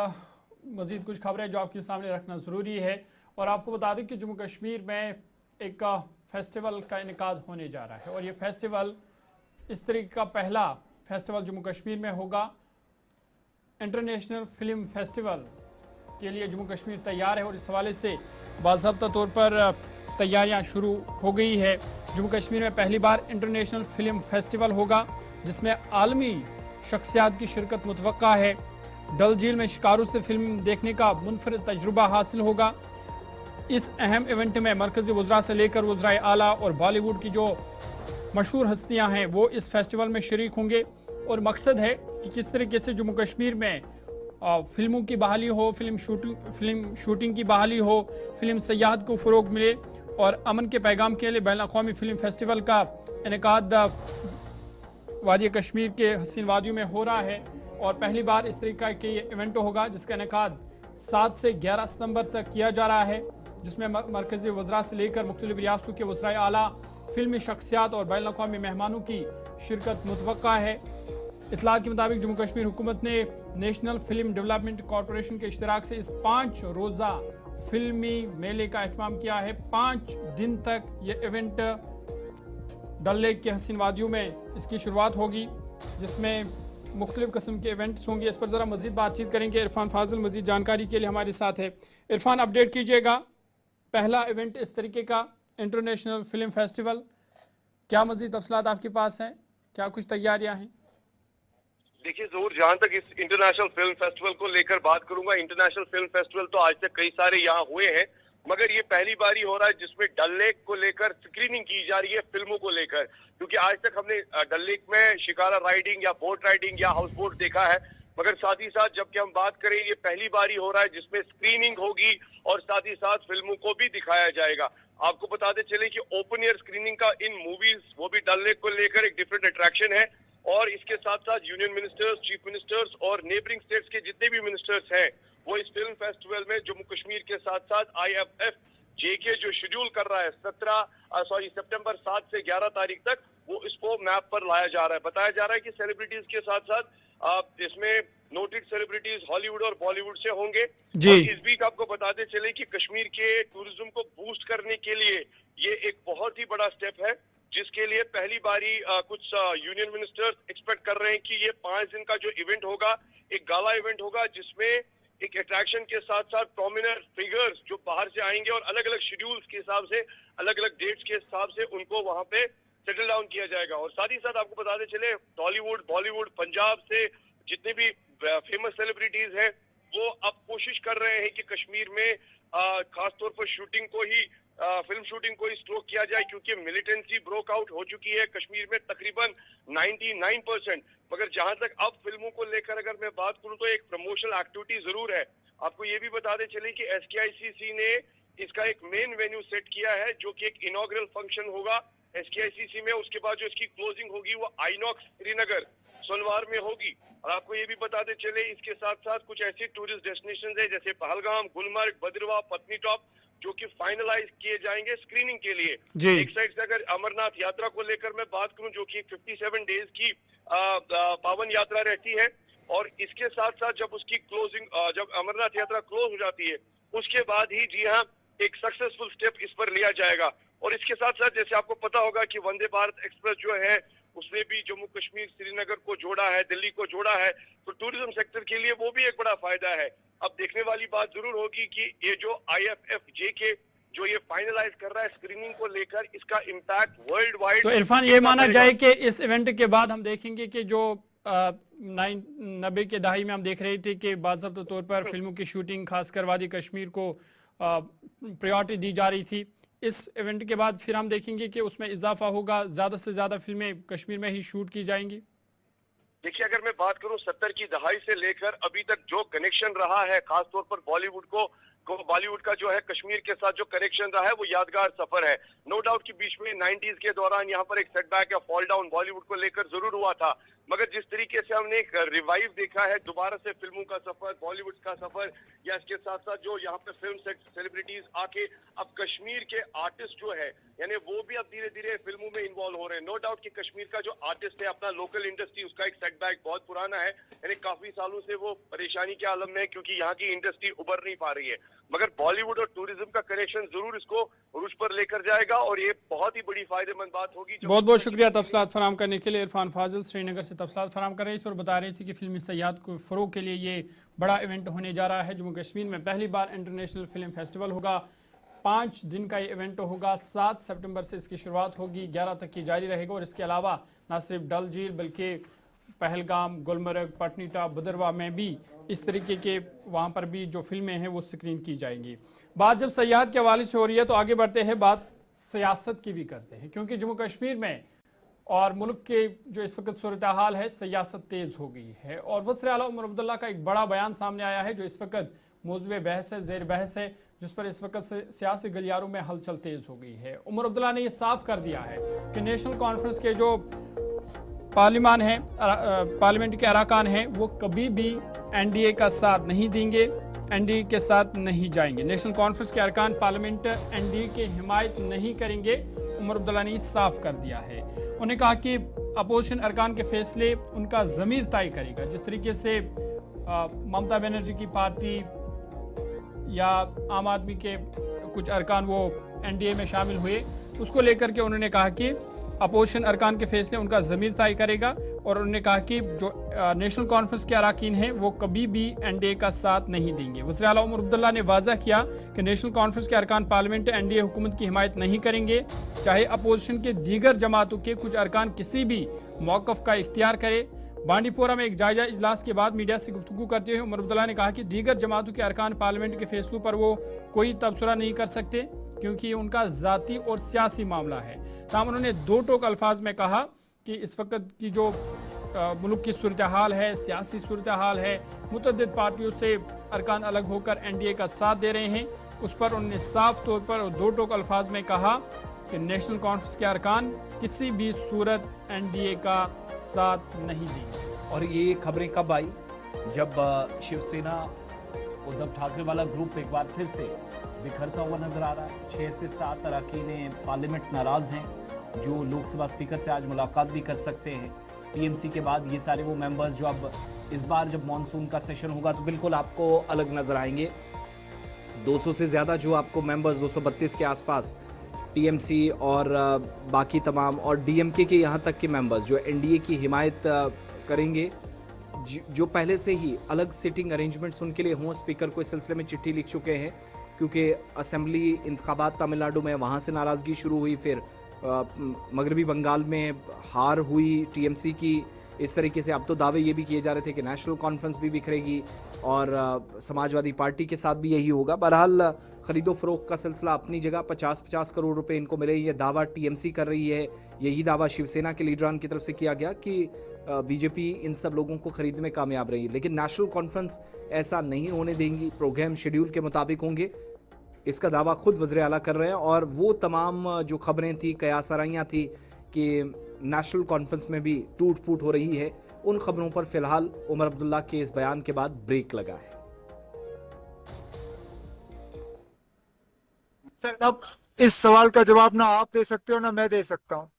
मजीद कुछ खबरें जो आपके सामने रखना ज़रूरी है और आपको बता दें कि जम्मू कश्मीर में एक फेस्टिवल का इनेकाद होने जा रहा है और ये फेस्टिवल इस तरीके का पहला फेस्टिवल जम्मू कश्मीर में होगा। इंटरनेशनल फिल्म फेस्टिवल के लिए जम्मू कश्मीर तैयार है और इस हवाले से बाज़ाब्ता तौर पर तैयारियां शुरू हो गई है। जम्मू कश्मीर में पहली बार इंटरनेशनल फिल्म फेस्टिवल होगा जिसमें आलमी शख्सियात की शिरकत मुतवक्का है। डल झील में शिकारू से फिल्म देखने का मुनफरिद तजुर्बा हासिल होगा। इस अहम इवेंट में मरकज़ी वज़रा से लेकर वज़राए आला और बॉलीवुड की जो मशहूर हस्तियां हैं वो इस फेस्टिवल में शरीक होंगे और मकसद है कि किस तरीके से जम्मू कश्मीर में फिल्मों की बहाली हो, फिल्म शूटिंग की बहाली हो, फिल्म सयाहत को फ़रोग मिले और अमन के पैगाम के लिए बैन अक़वामी फिल्म फेस्टिवल का इनेकाद वादी कश्मीर के हसीन वादियों में हो रहा है और पहली बार इस तरीके का ये इवेंट होगा जिसका इनेकाद 7 से 11 सितंबर तक किया जा रहा है, जिसमें मरकज़ी वज़रा से लेकर मुख्तलिफ रियासतों के वज़राए आला, फिल्मी शख्सियात और बैन अक़वामी मेहमानों की शिरकत मुतवक्का है। इतला के मुताबिक जम्मू कश्मीर हुकूमत ने नेशनल फिल्म डेवलपमेंट कॉरपोरेशन के इश्तराक से इस 5 रोज़ा फिल्मी मेले का एहतमाम किया है। 5 दिन तक ये इवेंट डल लेक के हसीन वादियों में इसकी शुरुआत होगी जिसमें मुख्तलिफ किस्म के इवेंट्स होंगे। इस पर ज़रा मज़ीद बातचीत करेंगे। इरफान फाजिल मज़ीद जानकारी के लिए हमारे साथ है। इरफान, अपडेट कीजिएगा, पहला इवेंट इस तरीके का इंटरनेशनल फिल्म फेस्टिवल, क्या मज़ीद तफसीलात आपके पास हैं, क्या कुछ तैयारियां हैं? देखिए ज़रूर, जहां तक इस इंटरनेशनल फिल्म फेस्टिवल को लेकर बात करूंगा, इंटरनेशनल फिल्म फेस्टिवल तो आज तक कई सारे यहाँ हुए हैं मगर ये पहली बारी हो रहा है जिसमें डल लेक को लेकर स्क्रीनिंग की जा रही है फिल्मों को लेकर, क्योंकि आज तक हमने डल लेक में शिकारा राइडिंग या बोट राइडिंग या हाउस बोट देखा है, मगर साथ ही साथ जबकि हम बात करें ये पहली बारी हो रहा है जिसमें स्क्रीनिंग होगी और साथ ही साथ फिल्मों को भी दिखाया जाएगा। आपको बताते चले कि ओपन एयर स्क्रीनिंग का इन मूवीज वो भी डल लेक को लेकर एक डिफरेंट अट्रैक्शन है और इसके साथ साथ यूनियन मिनिस्टर्स, चीफ मिनिस्टर्स और नेबरिंग स्टेट्स के जितने भी मिनिस्टर्स हैं वो इस फिल्म फेस्टिवल में जम्मू कश्मीर के साथ साथ IFF JK जो शेड्यूल कर रहा है सितंबर 7 से 11 तारीख तक, वो इसको मैप पर लाया जा रहा है। बताया जा रहा है कि सेलिब्रिटीज के साथ साथ इसमें नोटेड सेलिब्रिटीज हॉलीवुड और बॉलीवुड से होंगे जी। और इस बीच आपको बताते चले कि कश्मीर के टूरिज्म को बूस्ट करने के लिए ये एक बहुत ही बड़ा स्टेप है जिसके लिए पहली बारी कुछ यूनियन मिनिस्टर्स एक्सपेक्ट कर रहे हैं कि ये 5 दिन का जो इवेंट होगा एक गाला इवेंट होगा जिसमें एक अट्रैक्शन के साथ साथ प्रोमिनेंट फिगर्स जो बाहर से आएंगे और अलग अलग शेड्यूल्स के हिसाब से, अलग अलग डेट्स के हिसाब से उनको वहां पे सेटल डाउन किया जाएगा। और साथ ही साथ आपको बताते चले टॉलीवुड, बॉलीवुड, पंजाब से जितने भी फेमस सेलिब्रिटीज हैं वो अब कोशिश कर रहे हैं कि कश्मीर में खासतौर पर शूटिंग को ही फिल्म शूटिंग को ही स्ट्रोक किया जाए, क्योंकि मिलिटेंसी ब्रोक आउट हो चुकी है कश्मीर में तकरीबन 99%। मगर जहां तक अब फिल्मों को लेकर अगर मैं बात करूं तो एक प्रमोशनल एक्टिविटी जरूर है। आपको ये भी बताते चले कि SKICC ने इसका एक मेन वेन्यू सेट किया है जो कि एक इनॉग्रल फंक्शन होगा SKICC में। उसके बाद जो इसकी क्लोजिंग होगी वो आइनॉक्स श्रीनगर सोनवार में होगी। और आपको ये भी बताते चले इसके साथ साथ कुछ ऐसे टूरिस्ट डेस्टिनेशन है जैसे पहलगाम, गुलमर्ग, बद्रवाह, पत्नी टॉप जो कि फाइनलाइज किए जाएंगे स्क्रीनिंग के लिए। एक साइड से अगर अमरनाथ यात्रा को लेकर मैं बात करूं जो कि 57 डेज की पावन यात्रा रहती है और इसके साथ साथ जब उसकी क्लोजिंग जब अमरनाथ यात्रा क्लोज हो जाती है उसके बाद ही जी हाँ एक सक्सेसफुल स्टेप इस पर लिया जाएगा। और इसके साथ साथ जैसे आपको पता होगा कि वंदे भारत एक्सप्रेस जो है उसने भी जम्मू कश्मीर श्रीनगर को जोड़ा है, दिल्ली को जोड़ा है, तो टूरिज्म सेक्टर के लिए वो भी एक बड़ा फायदा है। अब देखने वाली बात जरूर होगी कि ये जो IFF JK जो ये फाइनलाइज कर रहा है स्क्रीनिंग को लेकर, इसका इम्पैक्ट वर्ल्ड वाइड। तो इरफान ये माना जाए कि इस इवेंट के बाद हम देखेंगे कि जो 90 के दहाई में हम देख रहे थे कि बाज़ाब्ता तौर पर फिल्मों की शूटिंग खासकर वादी कश्मीर को प्रायोरिटी दी जा रही थी। इस इवेंट के बाद फिर हम देखेंगे कि उसमें इजाफा होगा, ज़्यादा से ज़्यादा फिल्में कश्मीर में ही शूट की जाएंगी। देखिए, अगर मैं बात करूं 70 की दहाई से लेकर अभी तक जो कनेक्शन रहा है, खासतौर पर बॉलीवुड का जो है कश्मीर के साथ जो कनेक्शन रहा है वो यादगार सफर है। नो डाउट कि बीच में 90s के दौरान यहाँ पर एक सेटबैक या फॉल डाउन बॉलीवुड को लेकर जरूर हुआ था, मगर जिस तरीके से हमने एक रिवाइव देखा है, दोबारा से फिल्मों का सफर, बॉलीवुड का सफर, या इसके साथ साथ जो यहाँ पे फिल्म सेलिब्रिटीज आके अब कश्मीर के आर्टिस्ट जो है यानी वो भी अब धीरे धीरे फिल्मों में इन्वॉल्व हो रहे हैं। नो डाउट कि कश्मीर का जो आर्टिस्ट है, अपना लोकल इंडस्ट्री, उसका एक सेटबैक बहुत पुराना है, यानी काफी सालों से वो परेशानी के आलम में है क्योंकि यहाँ की इंडस्ट्री उभर नहीं पा रही है। मगर बॉलीवुड और टूरिज्म का कनेक्शन जरूर इसको उरूज पर लेकर जाएगा और ये बहुत ही बड़ी फायदेमंद बात होगी। बहुत बहुत शुक्रिया तफसीलात फराम करने के लिए। इरफान फाजिल श्रीनगर से तफसीलात फराम कर रही थी और बता रही थी कि फिल्मी सयाहत को फ़रोग के लिए ये बड़ा इवेंट होने जा रहा है। जम्मू कश्मीर में पहली बार इंटरनेशनल फिल्म फेस्टिवल होगा। 5 दिन का ये इवेंट होगा। 7 सितंबर से इसकी शुरुआत होगी, 11 तक की जारी रहेगा। और इसके अलावा न सिर्फ डल झील बल्कि पहलगाम, गुलमर्ग, पटनीटा, भदरवा में भी इस तरीके के वहाँ पर भी जो फिल्में हैं वो स्क्रीन की जाएंगी। बात जब सयाहत के हवाले से हो रही है तो आगे बढ़ते हैं, बात सियासत की भी करते हैं, क्योंकि जम्मू कश्मीर में और मुल्क के जो इस वक्त सूरत हाल है, सियासत तेज़ हो गई है। और वज़ीर आला उमर अब्दुल्ला का एक बड़ा बयान सामने आया है जो इस वक्त मौज़ूए बहस है, ज़ेर बहस है, जिस पर इस वक्त सियासी गलियारों में हलचल तेज़ हो गई है। उमर अब्दुल्ला ने यह साफ कर दिया है कि नेशनल कॉन्फ्रेंस के जो पार्लियामेंट के अरकान हैं वो कभी भी एनडीए का साथ नहीं देंगे, एनडीए के साथ नहीं जाएंगे। नेशनल कॉन्फ्रेंस के अरकान पार्लियामेंट एनडीए की हिमायत नहीं करेंगे। उमर अब्दुल्ला ने साफ कर दिया है। उन्होंने कहा कि अपोजिशन अरकान के फैसले उनका ज़मीर तय करेगा। जिस तरीके से ममता बनर्जी की पार्टी या आम आदमी के कुछ अरकान वो एनडीए में शामिल हुए, उसको लेकर के उन्होंने कहा कि अपोजिशन अरकान के फैसले उनका ज़मीर तय करेगा। और उन्होंने कहा कि जो नेशनल कॉन्फ्रेंस के अरकान हैं वो कभी भी एनडीए का साथ नहीं देंगे। वज़ीर आला उमर अब्दुल्ला ने वाज़ा किया कि नेशनल कॉन्फ्रेंस के अरकान पार्लियामेंट एनडीए हुकूमत की हिमायत नहीं करेंगे, चाहे अपोजिशन के दीगर जमातों के कुछ अरकान किसी भी मौक़िफ़ का इख्तियार करे। बांडीपोरा में एक जायजा इजलास के बाद मीडिया से गुफ्तगू करते हुए उमर अब्दुल्ला ने कहा कि दीगर जमातों के अरकान पार्लियामेंट के फैसलों पर वो कोई तबसरा नहीं कर सकते क्योंकि उनका ज़ाती और सियासी मामला है। ताहम उन्होंने दो टोक अल्फाज में कहा कि इस वक्त की जो मुल्क की सूरत हाल है, सियासी सूरत हाल है, मुतअद्दिद पार्टियों से अरकान अलग होकर एनडीए का साथ दे रहे हैं, उस पर उन्होंने साफ तौर पर और दो टोक अल्फाज में कहा कि नेशनल कॉन्फ्रेंस के अरकान किसी भी सूरत एनडीए का साथ नहीं देंगे। और ये खबरें कब आई? जब शिवसेना उद्धव ठाकरे वाला ग्रुप एक बार फिर से बिखरता हुआ नजर आ रहा है। 6 से 7 अरकान पार्लियामेंट नाराज हैं, जो लोकसभा स्पीकर से आज मुलाकात भी कर सकते हैं। टीएमसी के बाद ये सारे वो मेंबर्स जो अब इस बार जब मॉनसून का सेशन होगा तो बिल्कुल आपको अलग नजर आएंगे। 200 से ज़्यादा जो आपको मेंबर्स, 232 के आसपास टीएमसी और बाकी तमाम और डीएमके के यहाँ तक के मेंबर्स जो एनडीए की हिमायत करेंगे, जो पहले से ही अलग सिटिंग अरेंजमेंट्स उनके लिए हों। स्पीकर को इस सिलसिले में चिट्ठी लिख चुके हैं क्योंकि असेंबली इंतखाबात तमिलनाडु में वहाँ से नाराज़गी शुरू हुई, फिर मगरबी बंगाल में हार हुई टीएमसी की। इस तरीके से अब तो दावे ये भी किए जा रहे थे कि नेशनल कॉन्फ्रेंस भी बिखरेगी और समाजवादी पार्टी के साथ भी यही होगा। बहरहाल खरीदो फरोख्त का सिलसिला अपनी जगह, 50-50 करोड़ रुपए इनको मिले, ये दावा टीएमसी कर रही है। यही दावा शिवसेना के लीडरान की तरफ से किया गया कि बीजेपी इन सब लोगों को खरीदने में कामयाब रही। लेकिन नेशनल कॉन्फ्रेंस ऐसा नहीं होने देंगी, प्रोग्राम शेड्यूल के मुताबिक होंगे, इसका दावा खुद वज़ीर आला कर रहे हैं। और वो तमाम जो खबरें थी, कयासराइयाँ थी कि नेशनल कॉन्फ्रेंस में भी टूट फूट हो रही है, उन खबरों पर फिलहाल उमर अब्दुल्ला के इस बयान के बाद ब्रेक लगा है। सर, अब इस सवाल का जवाब ना आप दे सकते हो ना मैं दे सकता हूँ।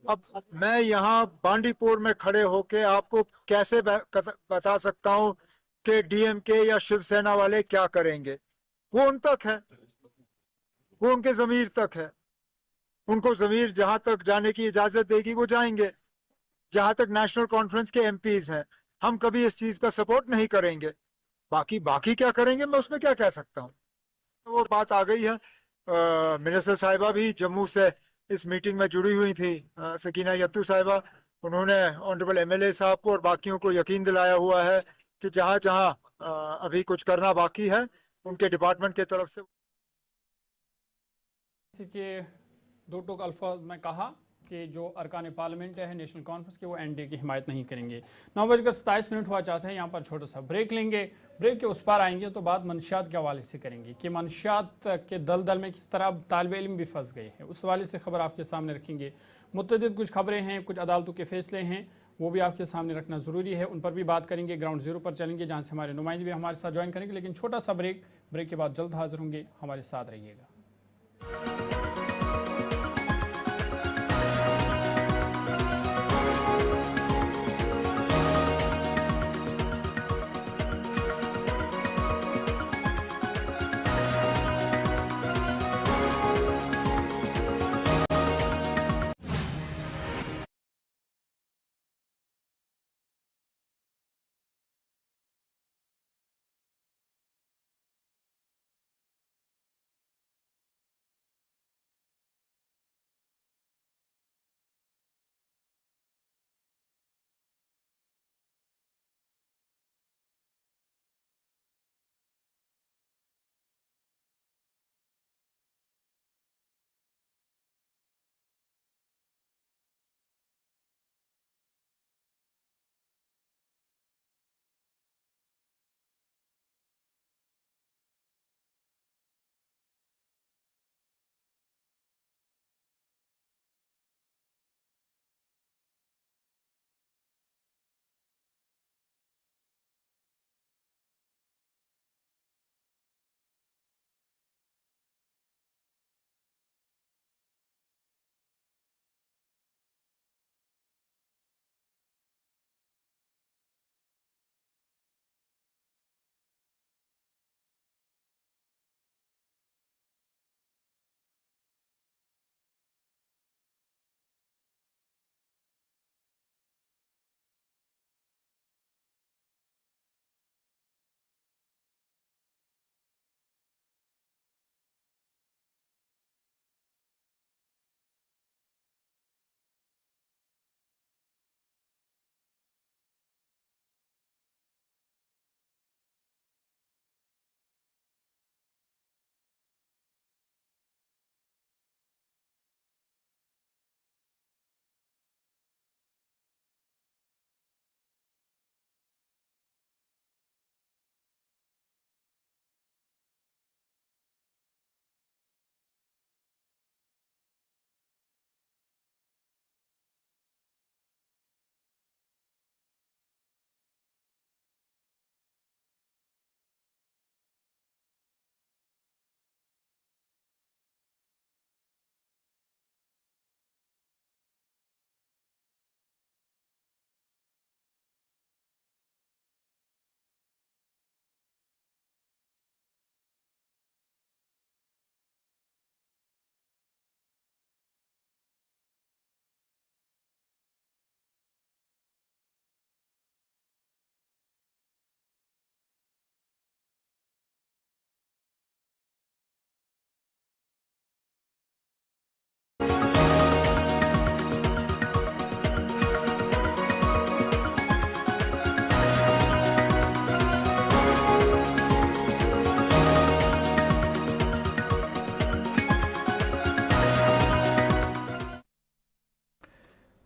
अब मैं यहाँ बांडीपुर में खड़े होके आपको कैसे बता सकता हूँ कि डीएमके या शिवसेना वाले क्या करेंगे? वो उन तक है, वो उनके जमीर तक है। उनको जमीर जहां तक जाने की इजाजत देगी वो जाएंगे। जहां तक नेशनल कॉन्फ्रेंस के एमपीज हैं, हम कभी इस चीज का सपोर्ट नहीं करेंगे। बाकी क्या करेंगे मैं उसमें क्या कह सकता हूँ। वो बात आ गई है। मिनिस्टर साहिबा भी जम्मू से इस मीटिंग में जुड़ी हुई थी, सकीना यत्तू साहिबा, उन्होंने ऑनरेबल एमएलए साहब को और बाकियों को यकीन दिलाया हुआ है कि जहां जहां अभी कुछ करना बाकी है उनके डिपार्टमेंट की तरफ से के दो टूक अल्फाज में कहा कि जो अरकान पार्लियामेंट है नेशनल कॉन्फ्रेंस के, वो एनडीए की हिमायत नहीं करेंगे। 9:27 हुआ चाहते हैं, यहाँ पर छोटा सा ब्रेक लेंगे। ब्रेक के उस पार आएंगे तो बात मंशियात के हवाले से करेंगे कि मंशियात के दलदल में किस तरह तालिब इल्म भी फंस गए हैं, उस हवाले से खबर आपके सामने रखेंगे। मुतअद्दिद कुछ खबरें हैं, कुछ अदालतों के फैसले हैं, वो भी आपके सामने रखना ज़रूरी है, उन पर भी बात करेंगे। ग्राउंड जीरो पर चलेंगे जहाँ से हमारे नुमाइंदे भी हमारे साथ ज्वाइन करेंगे। लेकिन छोटा सा ब्रेक के बाद जल्द हाजिर होंगे, हमारे साथ रहिएगा।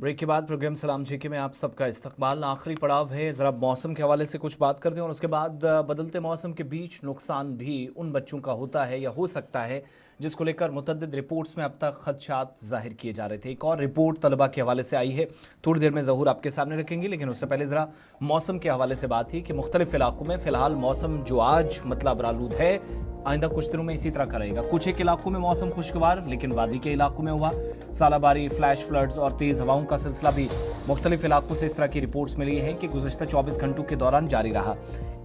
ब्रेक के बाद प्रोग्राम सलाम जीके में आप सबका इस्तकबाल। आखिरी पड़ाव है, ज़रा मौसम के हवाले से कुछ बात कर दें और उसके बाद बदलते मौसम के बीच नुकसान भी उन बच्चों का होता है या हो सकता है जिसको लेकर मुतअद्दिद रिपोर्ट्स में अब तक खदशात जाहिर किए जा रहे थे। एक और रिपोर्ट तलबा के हवाले से आई है, थोड़ी देर में ज़हूर आपके सामने रखेंगे। लेकिन उससे पहले ज़रा मौसम के हवाले से बात थी कि मुख्तलिफ इलाकों में फ़िलहाल मौसम जो आज मतलब आलूद है, आइंदा कुछ दिनों में इसी तरह का रहेगा। कुछ एक इलाकों में मौसम खुशगवार, लेकिन वादी के इलाकों में हुआ सालाबारी, फ्लैश फ्लड्स और तेज़ हवाओं का सिलसिला भी मुख्तलिफ इलाकों से इस तरह की रिपोर्ट्स मिली है कि गुज़श्ता 24 घंटों के दौरान जारी रहा।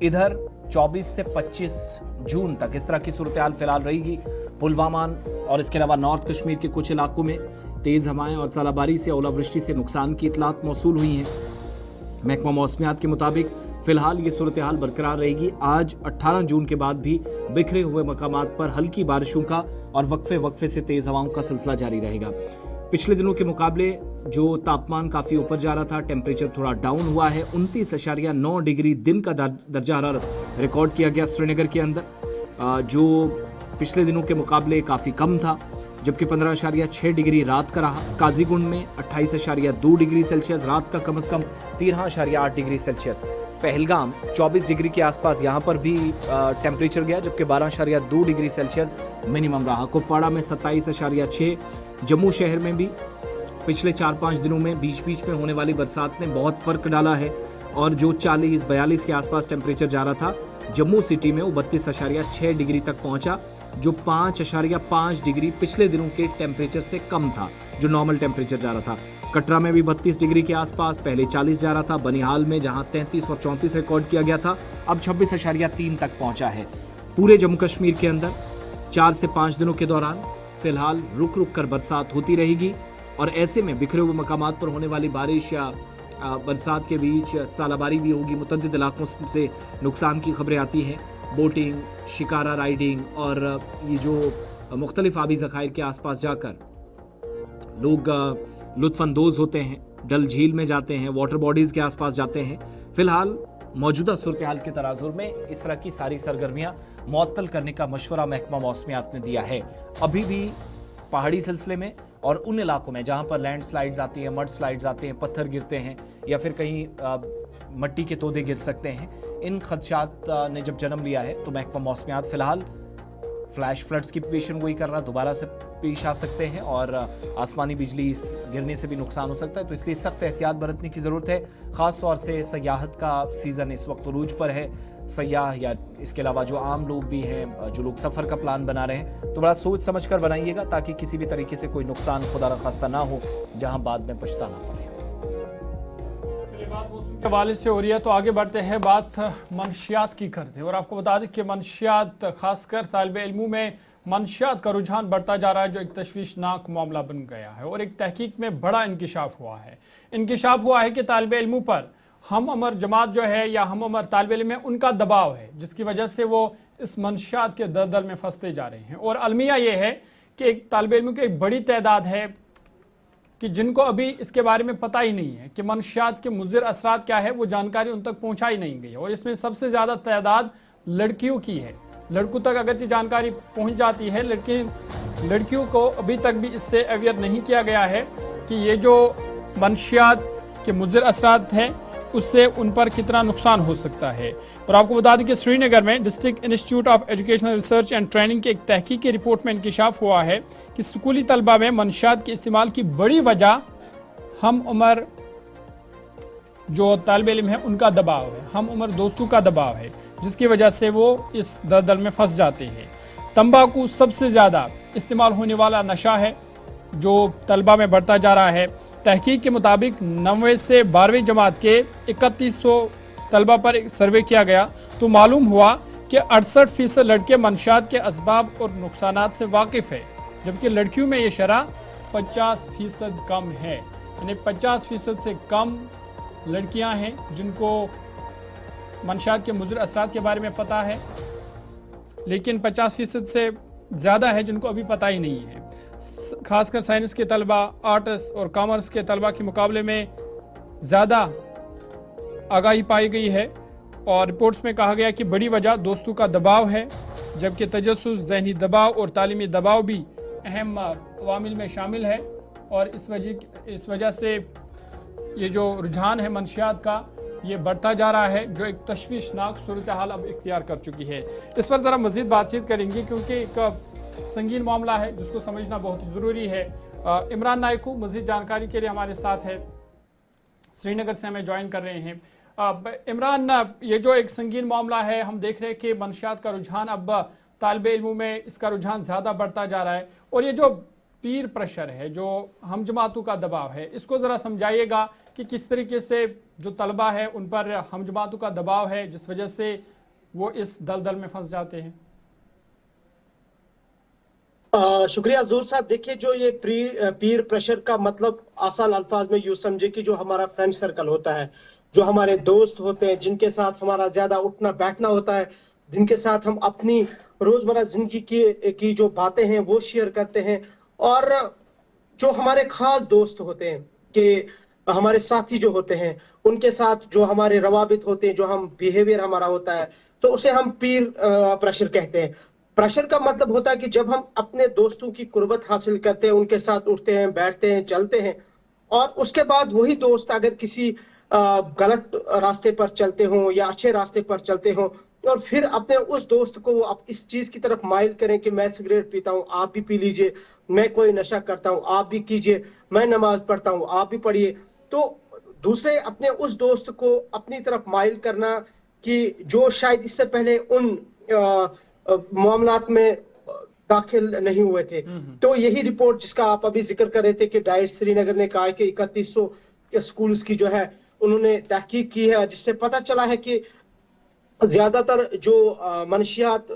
इधर 24 से 25 जून तक इस तरह की सूरत हाल फिलहाल रहेगी। पुलवामा और इसके अलावा नॉर्थ कश्मीर के कुछ इलाकों में तेज़ हवाएं और सालाबारी से ओलावृष्टि से नुकसान की इतलात मौसूल हुई हैं। महकमा मौसमियात के मुताबिक फिलहाल ये सूरत हाल बरकरार रहेगी। आज 18 जून के बाद भी बिखरे हुए मकामात पर हल्की बारिशों का और वक्फे वक्फे से तेज़ हवाओं का सिलसिला जारी रहेगा। पिछले दिनों के मुकाबले जो तापमान काफ़ी ऊपर जा रहा था, टेम्परेचर थोड़ा डाउन हुआ है। 29.9 डिग्री दिन का दर्जा हरारत रिकॉर्ड किया गया श्रीनगर के अंदर, जो पिछले दिनों के मुकाबले काफ़ी कम था। जबकि 15.6 डिग्री रात का रहा। काजीगुंड में 28.2 डिग्री सेल्सियस, रात का कम से कम 13.8 डिग्री सेल्सियस। पहलगाम 24 डिग्री के आसपास यहाँ पर भी टेम्परेचर गया, जबकि 12.2 डिग्री सेल्सियस मिनिमम रहा। कुपवाड़ा में 27.6। जम्मू शहर में भी पिछले 4-5 दिनों में बीच बीच में होने वाली बरसात ने बहुत फर्क डाला है, और जो 40-42 के आसपास टेम्परेचर जा रहा था, जम्मू सिटी में वो 32.6 डिग्री तक पहुंचा, जो 5.5 डिग्री पिछले दिनों के टेम्परेचर से कम था, जो नॉर्मल टेम्परेचर जा रहा था। कटरा में भी 32 डिग्री के आसपास, पहले 40 जा रहा था। बनिहाल में जहां 33 और 34 रिकॉर्ड किया गया था, अब 26.3 तक पहुंचा है। पूरे जम्मू कश्मीर के अंदर 4 से 5 दिनों के दौरान फिलहाल रुक रुक कर बरसात होती रहेगी, और ऐसे में बिखरे हुए मकामात पर होने वाली बारिश या बरसात के बीच सालाबारी भी होगी। मुतअद्दिद इलाकों से नुकसान की खबरें आती हैं। बोटिंग, शिकारा राइडिंग और ये जो मुख्तलिफ आबी ज़खायर के आसपास जाकर लोग लुत्फ़अंदोज़ होते हैं, डल झील में जाते हैं, वाटर बॉडीज़ के आसपास जाते हैं। फिलहाल मौजूदा सूरत हाल के तनाजुर में इस तरह की सारी सरगर्मियाँ मुअत्तल करने का मशवरा महकमा मौसमियात ने दिया है। अभी भी पहाड़ी सिलसिले में और उन इलाकों में जहाँ पर लैंड स्लाइड्स आती हैं, मड स्लाइड्स आते हैं, पत्थर गिरते हैं या फिर कहीं मट्टी के तोदे गिर सकते हैं, इन खदशात ने जब जन्म लिया है तो महकमा मौसमियात फिलहाल फ्लैश फ्लड्स की पेशन गोई कर रहा, दोबारा से पेश आ सकते हैं और आसमानी बिजली गिरने से भी नुकसान हो सकता है। तो इसलिए सख्त एहतियात बरतने की ज़रूरत है। ख़ास तौर से सयाहत का सीज़न इस वक्त उरूज पर है। सयाह या इसके अलावा जो आम लोग भी हैं, जो लोग सफ़र का प्लान बना रहे हैं, तो बड़ा सोच समझ कर बनाइएगा ताकि किसी भी तरीके से कोई नुकसान खुदा न खास्ता ना हो जहां बाद में पछताना पड़े। बात मौसम के हवाले से हो रही है तो आगे बढ़ते हैं, बात मनशियात की करते हैं। और आपको बता दें कि मनशियात, खासकर तालिब इल्मों में मनशियात का रुझान बढ़ता जा रहा है, जो एक तशवीशनाक मामला बन गया है। और एक तहकीक में बड़ा इंकिशाफ हुआ है। इंकिशाफ हुआ है कि तालिब इल्मों पर हम अमर जमात जो है या हम अमर तालिब इल्म में उनका दबाव है, जिसकी वजह से वो इस मनशियात के दलदल में फंसते जा रहे हैं। और अलमिया ये है कि एक तालिब इल्म की एक बड़ी तादाद है कि जिनको अभी इसके बारे में पता ही नहीं है कि मनशियात के मुज़िर असरात क्या है, वो जानकारी उन तक पहुंचाई नहीं गई है। और इसमें सबसे ज़्यादा तादाद लड़कियों की है। लड़कों तक अगरचे जानकारी पहुंच जाती है, लेकिन लड़कियों को अभी तक भी इससे अवेयर नहीं किया गया है कि ये जो मनशियात के मुज़िर असरात हैं उससे उन पर कितना नुकसान हो सकता है। और आपको बता दें कि श्रीनगर में district institute of educational research and training की एक तहकीकी रिपोर्ट में इंकिशाफ हुआ है कि स्कूली तलबा में मनशियात के इस्तेमाल की बड़ी वजह हम उम्र जो तालिब इल्म है उनका दबाव है, हम उम्र दोस्तों का दबाव है, जिसकी वजह से वो इस दलदल में फंस जाते हैं। तंबाकू सबसे ज़्यादा इस्तेमाल होने वाला नशा है जो तलबा में बढ़ता जा रहा है। तहकीक के मुताबिक 9वीं से 12वीं जमात के 3100 तलबा पर एक सर्वे किया गया तो मालूम हुआ कि 68% लड़के मनशियात के असबाब और नुकसानात से वाकिफ़ है, जबकि लड़कियों में ये शरह 50% कम है। यानी 50% से कम लड़कियां हैं जिनको मनशियात के मुज़िर असरात के बारे में पता है, लेकिन 50% से ज़्यादा है जिनको अभी पता ही नहीं है। खासकर साइंस के तलबा, आर्ट्स और कॉमर्स के तलबा के मुकाबले में ज़्यादा आगाही पाई गई है। और रिपोर्ट्स में कहा गया कि बड़ी वजह दोस्तों का दबाव है, जबकि तजस्सुस, ज़हनी दबाव और तालीमी दबाव भी अहम अवामिल में शामिल है। और इस वजह से ये जो रुझान है मनशियात का, ये बढ़ता जा रहा है, जो एक तशवीशनाक सूरत हाल अब इख्तियार कर चुकी है। इस पर ज़रा मज़ीद बातचीत करेंगे क्योंकि एक संगीन मामला है जिसको समझना बहुत ज़रूरी है। इमरान नायकू मज़ीद जानकारी के लिए हमारे साथ है, श्रीनगर से हमें ज्वाइन कर रहे हैं। इमरान, ये जो एक संगीन मामला है, हम देख रहे हैं कि मनशियात का रुझान अब तालिब इल्मों में इसका रुझान ज़्यादा बढ़ता जा रहा है। और ये जो पीर प्रेशर है, जो हम जमातों का दबाव है, इसको ज़रा समझाइएगा कि किस तरीके से जो तलबा है उन पर हम जमातों का दबाव है जिस वजह से वो इस दलदल में फंस जाते हैं। शुक्रिया ज़ूर साहब। देखिए, जो ये पीर प्रेशर का मतलब आसान अल्फाज में यूँ समझे कि जो हमारा फ्रेंड सर्कल होता है, जो हमारे दोस्त होते हैं, जिनके साथ हमारा ज्यादा उठना बैठना होता है, जिनके साथ हम अपनी रोजमर्रा जिंदगी की जो बातें हैं वो शेयर करते हैं, और जो हमारे खास दोस्त होते हैं, कि हमारे साथी जो होते हैं, उनके साथ जो हमारे रवाबित होते हैं, जो हम बिहेवियर हमारा होता है, तो उसे हम पीर प्रेशर कहते हैं। प्रेशर का मतलब होता है कि जब हम अपने दोस्तों की कुर्बत हासिल करते हैं, उनके साथ उठते हैं, बैठते हैं, चलते हैं, और उसके बाद वही दोस्त अगर किसी गलत रास्ते पर चलते हों या अच्छे रास्ते पर चलते हों, और फिर अपने उस दोस्त को वो आप इस चीज की तरफ माइल करें कि मैं सिगरेट पीता हूं, आप भी पी लीजिए, मैं कोई नशा करता हूं, आप भी कीजिए, मैं नमाज पढ़ता हूं, आप भी पढ़िए, तो दूसरे अपने उस दोस्त को अपनी तरफ माइल करना कि जो शायद इससे पहले उन मामलात में दाखिल नहीं हुए थे। तो यही रिपोर्ट जिसका आप अभी जिक्र कर रहे थे कि डाइट श्रीनगर ने कहा है कि 3100 स्कूल्स की जो है उन्होंने तहकीक की है, जिससे पता चला है कि ज्यादातर जो मनशियात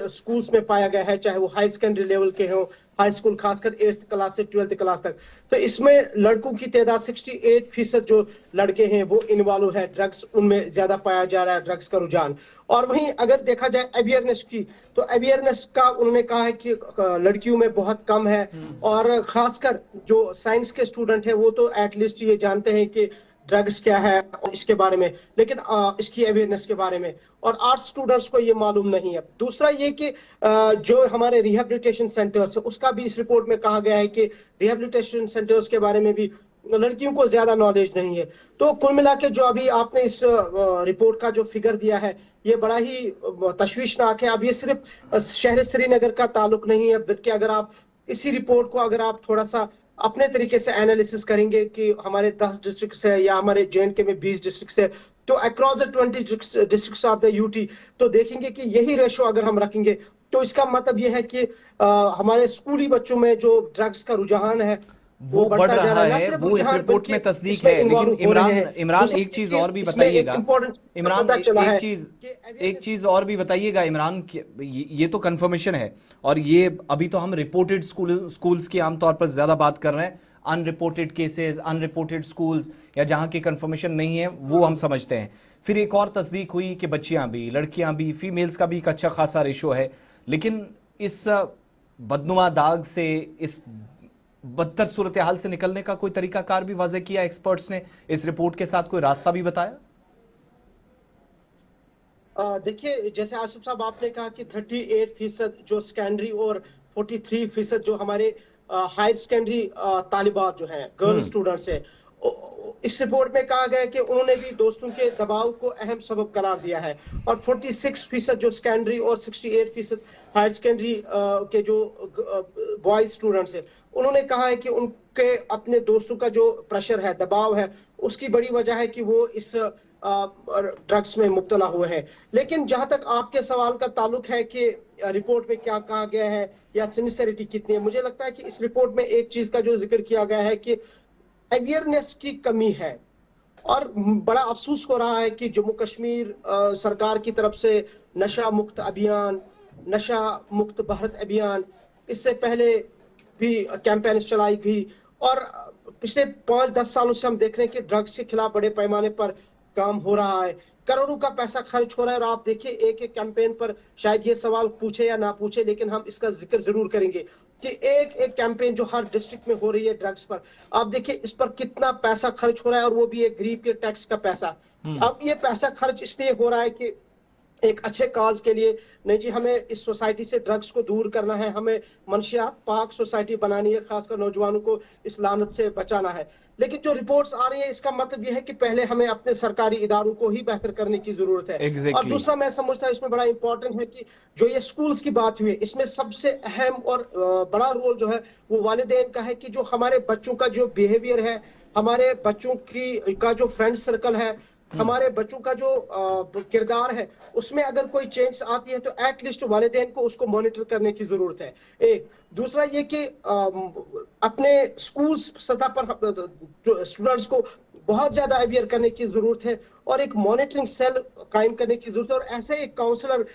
स्कूल्स में पाया गया है, चाहे वो हाई सेकेंडरी लेवल के हों, हाई स्कूल खासकर 8th क्लास से 12th क्लास तक, तो इसमें लड़कों की तादाद 68% जो लड़के हैं वो इन्वॉल्व है, ड्रग्स उनमें ज्यादा पाया जा रहा है, ड्रग्स का रुझान। और वहीं अगर देखा जाए अवेयरनेस की, तो अवेयरनेस का उन्होंने कहा है कि लड़कियों में बहुत कम है, और खासकर जो साइंस के स्टूडेंट है वो तो एटलीस्ट ये जानते हैं कि ड्रग्स क्या है और इसके बारे में, लेकिन इसकी अवेयरनेस के बारे में, और आर्ट्स स्टूडेंट्स को ये मालूम नहीं है। दूसरा ये कि जो हमारे रिहेबिलिटेशन सेंटर्स है, उसका भी इस रिपोर्ट में कहा गया है कि रिहेबिलिटेशन सेंटर्स के बारे में भी लड़कियों को ज्यादा नॉलेज नहीं है। तो कुल मिला के जो अभी आपने इस रिपोर्ट का जो फिगर दिया है, ये बड़ा ही तशवीशनाक है। अब ये सिर्फ शहर श्रीनगर का ताल्लुक नहीं है, बल्कि अगर आप इसी रिपोर्ट को अगर आप थोड़ा सा अपने तरीके से एनालिसिस करेंगे कि हमारे 10 डिस्ट्रिक्ट है या हमारे JNK में 20 डिस्ट्रिक्ट है, तो across the 20 districts of the UT, तो देखेंगे कि यही रेशो अगर हम रखेंगे तो इसका मतलब यह है कि हमारे स्कूली बच्चों में जो ड्रग्स का रुझान है वो बढ़ रहा है, वो इस रिपोर्ट में तस्दीक है। लेकिन इमरान एक चीज और भी बताइएगा, इमरान एक चीज और भी बताइएगा इमरान, ये तो कंफर्मेशन है, और ये अभी तो हम रिपोर्टेड स्कूल्स की आमतौर पर ज्यादा बात कर रहे हैं, अनरिपोर्टेड केसेस, अनरिपोर्टेड स्कूल्स या जहां की कंफर्मेशन नहीं है वो हम समझते हैं। फिर एक और तस्दीक हुई कि बच्चियां भी, लड़कियां भी, फीमेल्स का भी एक अच्छा खासा रेशो है, लेकिन इस बदनुमा दाग से, इस बदतर सूरत हाल से निकलने का कोई तरीकाकार भी वाज़ेह किया एक्सपर्ट्स ने? इस रिपोर्ट के साथ कोई रास्ता भी बताया? देखिए, जैसे आसिफ साहब आपने कहा कि 38% जो सेकेंडरी और 43% जो हमारे हायर सेकेंडरी तालिबात जो हैं, गर्ल स्टूडेंट्स है, इस रिपोर्ट में कहा गया है कि उन्होंने भी दोस्तों के दबाव को अहम सबब करार दिया है। और 46% जो सेकेंडरी और 68% हायर सेकेंडरी के जो बॉयज स्टूडेंट्स है, उन्होंने कहा है कि उनके अपने दोस्तों का जो प्रेशर है, दबाव है, उसकी बड़ी वजह है कि वो इस ड्रग्स में मुब्तला हुए हैं। लेकिन जहां तक आपके सवाल का ताल्लुक है कि रिपोर्ट में क्या कहा गया है या सिंसियरिटी कितनी है, मुझे लगता है कि इस रिपोर्ट में एक चीज का जो जिक्र किया गया है कि अवेयरनेस की कमी है। और बड़ा अफसोस हो रहा है कि जम्मू कश्मीर सरकार की तरफ से नशा मुक्त अभियान, नशा मुक्त भारत अभियान, इससे पहले भी कैंपेन चलाई गई, और पिछले 5-10 सालों से हम देख रहे हैं कि ड्रग्स के खिलाफ बड़े पैमाने पर काम हो रहा है, करोड़ों का पैसा खर्च हो रहा है। और आप देखिए, एक एक कैंपेन पर शायद ये सवाल पूछे या ना पूछे, लेकिन हम इसका जिक्र जरूर करेंगे कि एक एक कैंपेन जो हर डिस्ट्रिक्ट में हो रही है ड्रग्स पर, आप देखिए इस पर कितना पैसा खर्च हो रहा है, और वो भी एक गरीब के टैक्स का पैसा। अब ये पैसा खर्च इसलिए हो रहा है कि एक अच्छे काज के लिए नहीं जी, हमें इस सोसाइटी से ड्रग्स को दूर करना है, हमें मंशियात पाक सोसाइटी बनानी है, खासकर नौजवानों को इस लानत से बचाना है। लेकिन जो रिपोर्ट्स आ रही है, इसका मतलब यह है कि पहले हमें अपने सरकारी इदारों को ही बेहतर करने की जरूरत है। और दूसरा मैं समझता हूँ इसमें बड़ा इंपॉर्टेंट है कि जो ये स्कूल्स की बात हुई है, इसमें सबसे अहम और बड़ा रोल जो है वो वालिदैन का है कि जो हमारे बच्चों का जो बिहेवियर है, हमारे बच्चों का जो फ्रेंड सर्कल है, हमारे बच्चों का जो किरदार है, उसमें अगर कोई चेंज आती है तो एटलीस्ट वालिदैन को उसको मॉनिटर करने की जरूरत है। एक दूसरा ये कि अपने स्कूल सतह पर जो स्टूडेंट्स को बहुत ज्यादा अवेयर करने की जरूरत है, और एक मॉनिटरिंग सेल कायम करने की जरूरत है, और ऐसे एक काउंसलर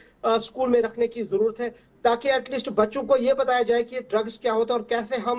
स्कूल में रखने की जरूरत है ताकि एटलीस्ट बच्चों को ये बताया जाए कि ड्रग्स क्या होता है और कैसे हम